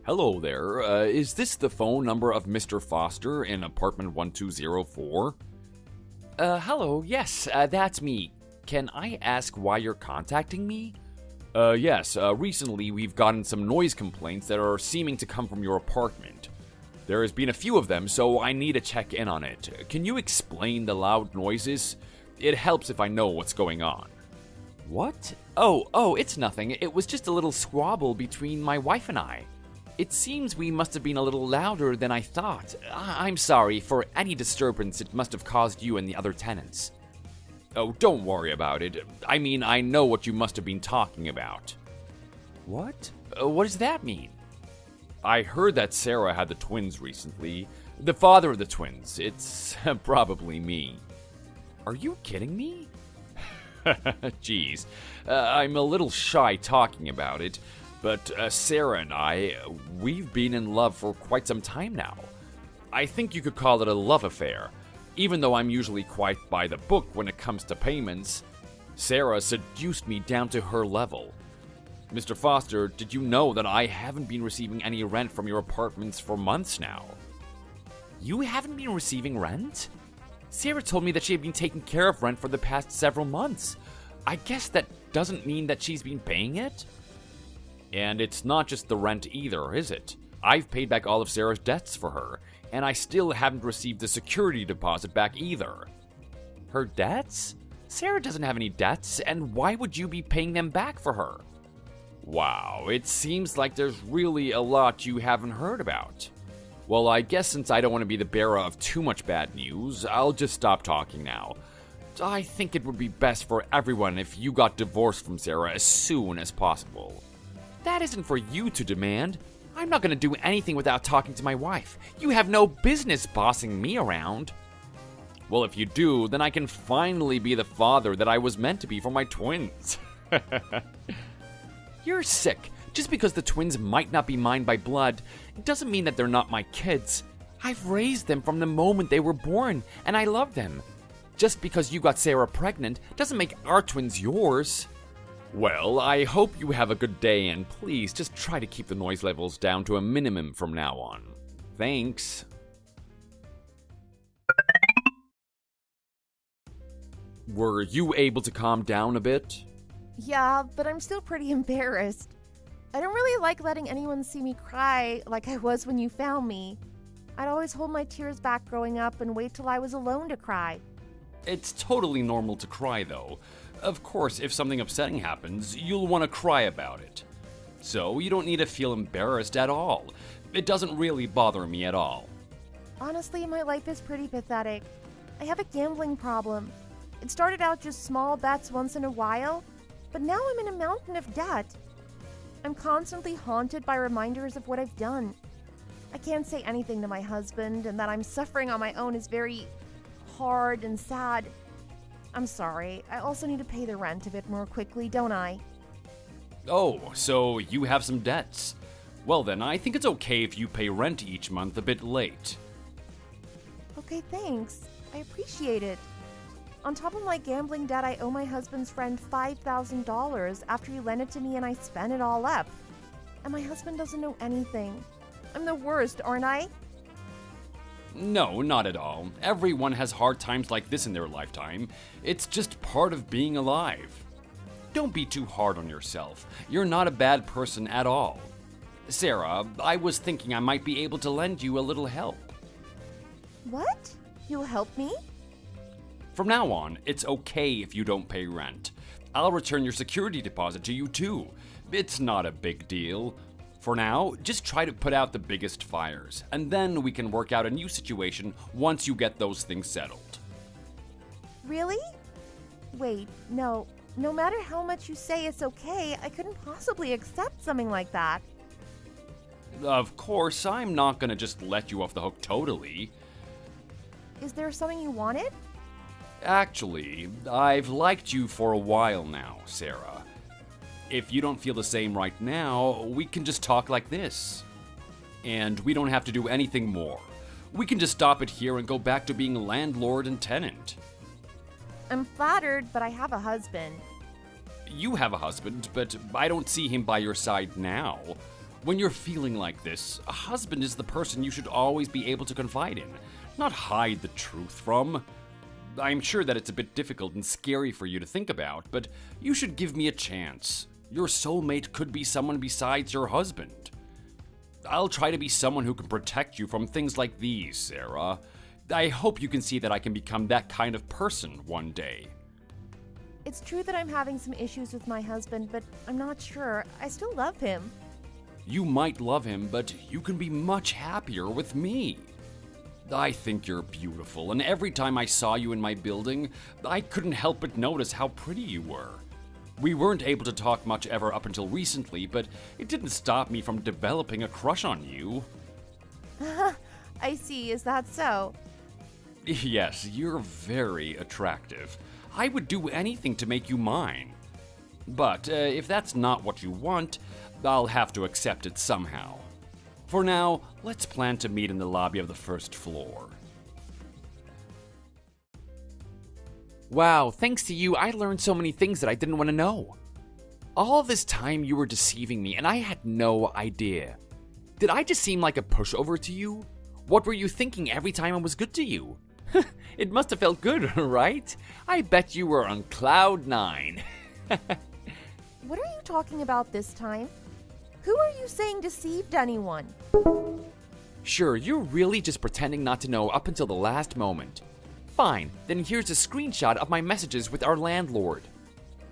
Hello there. Is this the phone number of Mr. Foster in apartment 1204? Hello. Yes, that's me. Can I ask why you're contacting me? Yes. Recently we've gotten some noise complaints that are seeming to come from your apartment. There has been a few of them, so I need to check in on it. Can you explain the loud noises? It helps if I know what's going on. What? Oh, it's nothing. It was just a little squabble between my wife and I. It seems we must have been a little louder than I thought. I'm sorry for any disturbance it must have caused you and the other tenants. Oh, don't worry about it. I mean, I know what you must have been talking about. What? What does that mean? I heard that Sarah had the twins recently. The father of the twins. It's probably me. Are you kidding me? Jeez. I'm a little shy talking about it. But Sarah and I, we've been in love for quite some time now. I think you could call it a love affair. Even though I'm usually quite by the book when it comes to payments, Sarah seduced me down to her level. Mr. Foster, did you know that I haven't been receiving any rent from your apartments for months now? You haven't been receiving rent? Sarah told me that she had been taking care of rent for the past several months. I guess that doesn't mean that she's been paying it? And it's not just the rent either, is it? I've paid back all of Sarah's debts for her, and I still haven't received the security deposit back either. Her debts? Sarah doesn't have any debts, and why would you be paying them back for her? Wow, it seems like there's really a lot you haven't heard about. Well, I guess since I don't want to be the bearer of too much bad news, I'll just stop talking now. I think it would be best for everyone if you got divorced from Sarah as soon as possible. That isn't for you to demand. I'm not going to do anything without talking to my wife. You have no business bossing me around. Well, if you do, then I can finally be the father that I was meant to be for my twins. You're sick. Just because the twins might not be mine by blood, it doesn't mean that they're not my kids. I've raised them from the moment they were born, and I love them. Just because you got Sarah pregnant doesn't make our twins yours. Well, I hope you have a good day, and please just try to keep the noise levels down to a minimum from now on. Thanks. Were you able to calm down a bit? Yeah, but I'm still pretty embarrassed. I don't really like letting anyone see me cry like I was when you found me. I'd always hold my tears back growing up and wait till I was alone to cry. It's totally normal to cry, though. Of course, if something upsetting happens, you'll want to cry about it. So you don't need to feel embarrassed at all. It doesn't really bother me at all. Honestly, my life is pretty pathetic. I have a gambling problem. It started out just small bets once in a while, but now I'm in a mountain of debt. I'm constantly haunted by reminders of what I've done. I can't say anything to my husband, and that I'm suffering on my own is very hard and sad. I'm sorry. I also need to pay the rent a bit more quickly, don't I? Oh, so you have some debts. Well then, I think it's okay if you pay rent each month a bit late. Okay, thanks. I appreciate it. On top of my gambling debt, I owe my husband's friend $5,000 after he lent it to me and I spent it all up. And my husband doesn't know anything. I'm the worst, aren't I? No, not at all. Everyone has hard times like this in their lifetime. It's just part of being alive. Don't be too hard on yourself. You're not a bad person at all. Sarah, I was thinking I might be able to lend you a little help. What? You'll help me? From now on, it's okay if you don't pay rent. I'll return your security deposit to you too. It's not a big deal. For now, just try to put out the biggest fires, and then we can work out a new situation once you get those things settled. Really? Wait, no. No matter how much you say it's okay, I couldn't possibly accept something like that. Of course, I'm not gonna just let you off the hook totally. Is there something you wanted? Actually, I've liked you for a while now, Sarah. If you don't feel the same right now, we can just talk like this. And we don't have to do anything more. We can just stop it here and go back to being landlord and tenant. I'm flattered, but I have a husband. You have a husband, but I don't see him by your side now. When you're feeling like this, a husband is the person you should always be able to confide in, not hide the truth from. I'm sure that it's a bit difficult and scary for you to think about, but you should give me a chance. Your soulmate could be someone besides your husband. I'll try to be someone who can protect you from things like these, Sarah. I hope you can see that I can become that kind of person one day. It's true that I'm having some issues with my husband, but I'm not sure. I still love him. You might love him, but you can be much happier with me. I think you're beautiful, and every time I saw you in my building, I couldn't help but notice how pretty you were. We weren't able to talk much ever up until recently, but it didn't stop me from developing a crush on you. I see, is that so? Yes, you're very attractive. I would do anything to make you mine. But if that's not what you want, I'll have to accept it somehow. For now, let's plan to meet in the lobby of the first floor. Wow, thanks to you, I learned so many things that I didn't want to know. All this time you were deceiving me and I had no idea. Did I just seem like a pushover to you? What were you thinking every time I was good to you? It must have felt good, right? I bet you were on cloud 9. What are you talking about this time? Who are you saying deceived anyone? Sure, you're really just pretending not to know up until the last moment. Fine, then here's a screenshot of my messages with our landlord.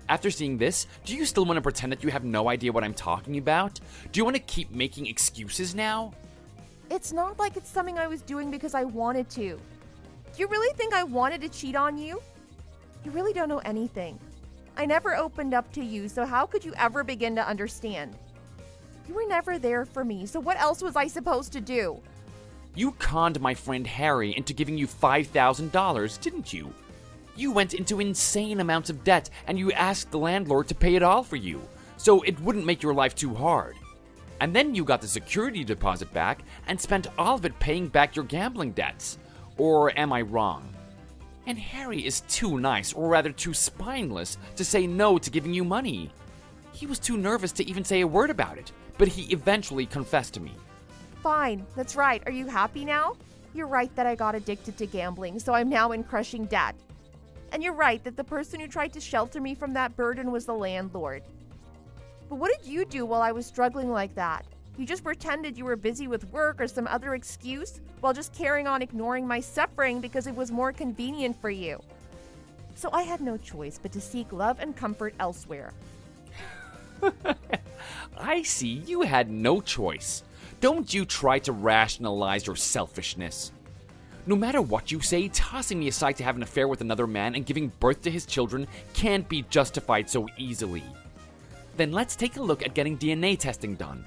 After seeing this, do you still want to pretend that you have no idea what I'm talking about? Do you want to keep making excuses now? It's not like it's something I was doing because I wanted to. Do you really think I wanted to cheat on you? You really don't know anything. I never opened up to you, so how could you ever begin to understand? You were never there for me, so what else was I supposed to do? You conned my friend Harry into giving you $5,000, didn't you? You went into insane amounts of debt and you asked the landlord to pay it all for you, so it wouldn't make your life too hard. And then you got the security deposit back and spent all of it paying back your gambling debts. Or am I wrong? And Harry is too nice, or rather too spineless, to say no to giving you money. He was too nervous to even say a word about it, but he eventually confessed to me. Fine, that's right. Are you happy now? You're right that I got addicted to gambling, so I'm now in crushing debt. And you're right that the person who tried to shelter me from that burden was the landlord. But what did you do while I was struggling like that? You just pretended you were busy with work or some other excuse while just carrying on ignoring my suffering because it was more convenient for you. So I had no choice but to seek love and comfort elsewhere. I see, you had no choice. Don't you try to rationalize your selfishness. No matter what you say, tossing me aside to have an affair with another man and giving birth to his children can't be justified so easily. Then let's take a look at getting DNA testing done.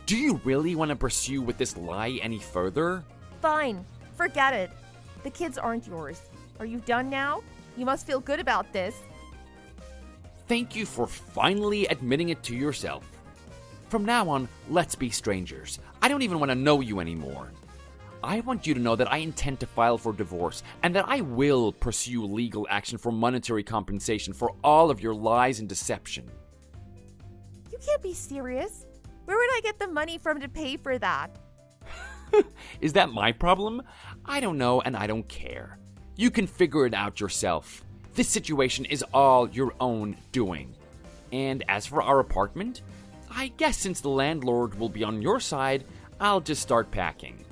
Do you really want to pursue with this lie any further? Fine, forget it. The kids aren't yours. Are you done now? You must feel good about this. Thank you for finally admitting it to yourself. From now on, let's be strangers. I don't even want to know you anymore. I want you to know that I intend to file for divorce and that I will pursue legal action for monetary compensation for all of your lies and deception. You can't be serious. Where would I get the money from to pay for that? Is that my problem? I don't know and I don't care. You can figure it out yourself. This situation is all your own doing. And as for our apartment, I guess since the landlord will be on your side, I'll just start packing.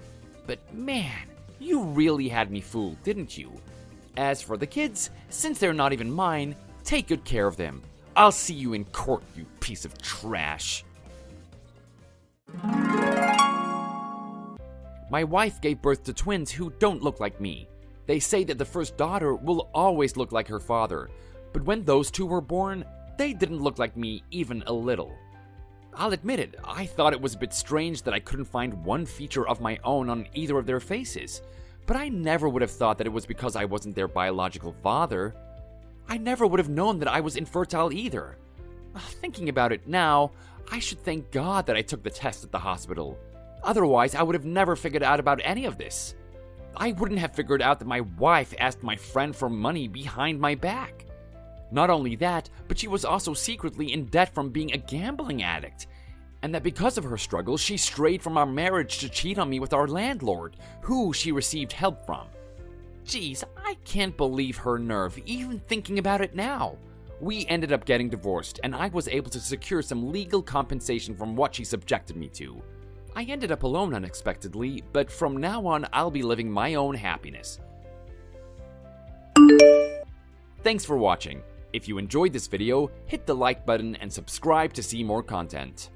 But man, you really had me fooled, didn't you? As for the kids, since they're not even mine, take good care of them. I'll see you in court, you piece of trash. My wife gave birth to twins who don't look like me. They say that the first daughter will always look like her father, but when those two were born, they didn't look like me even a little. I'll admit it, I thought it was a bit strange that I couldn't find one feature of my own on either of their faces, but I never would have thought that it was because I wasn't their biological father. I never would have known that I was infertile either. Thinking about it now, I should thank God that I took the test at the hospital. Otherwise, I would have never figured out about any of this. I wouldn't have figured out that my wife asked my friend for money behind my back. Not only that, but she was also secretly in debt from being a gambling addict. And that because of her struggles, she strayed from our marriage to cheat on me with our landlord, who she received help from. Geez, I can't believe her nerve, even thinking about it now. We ended up getting divorced, and I was able to secure some legal compensation from what she subjected me to. I ended up alone unexpectedly, but from now on, I'll be living my own happiness. Thanks for watching. If you enjoyed this video, hit the like button and subscribe to see more content.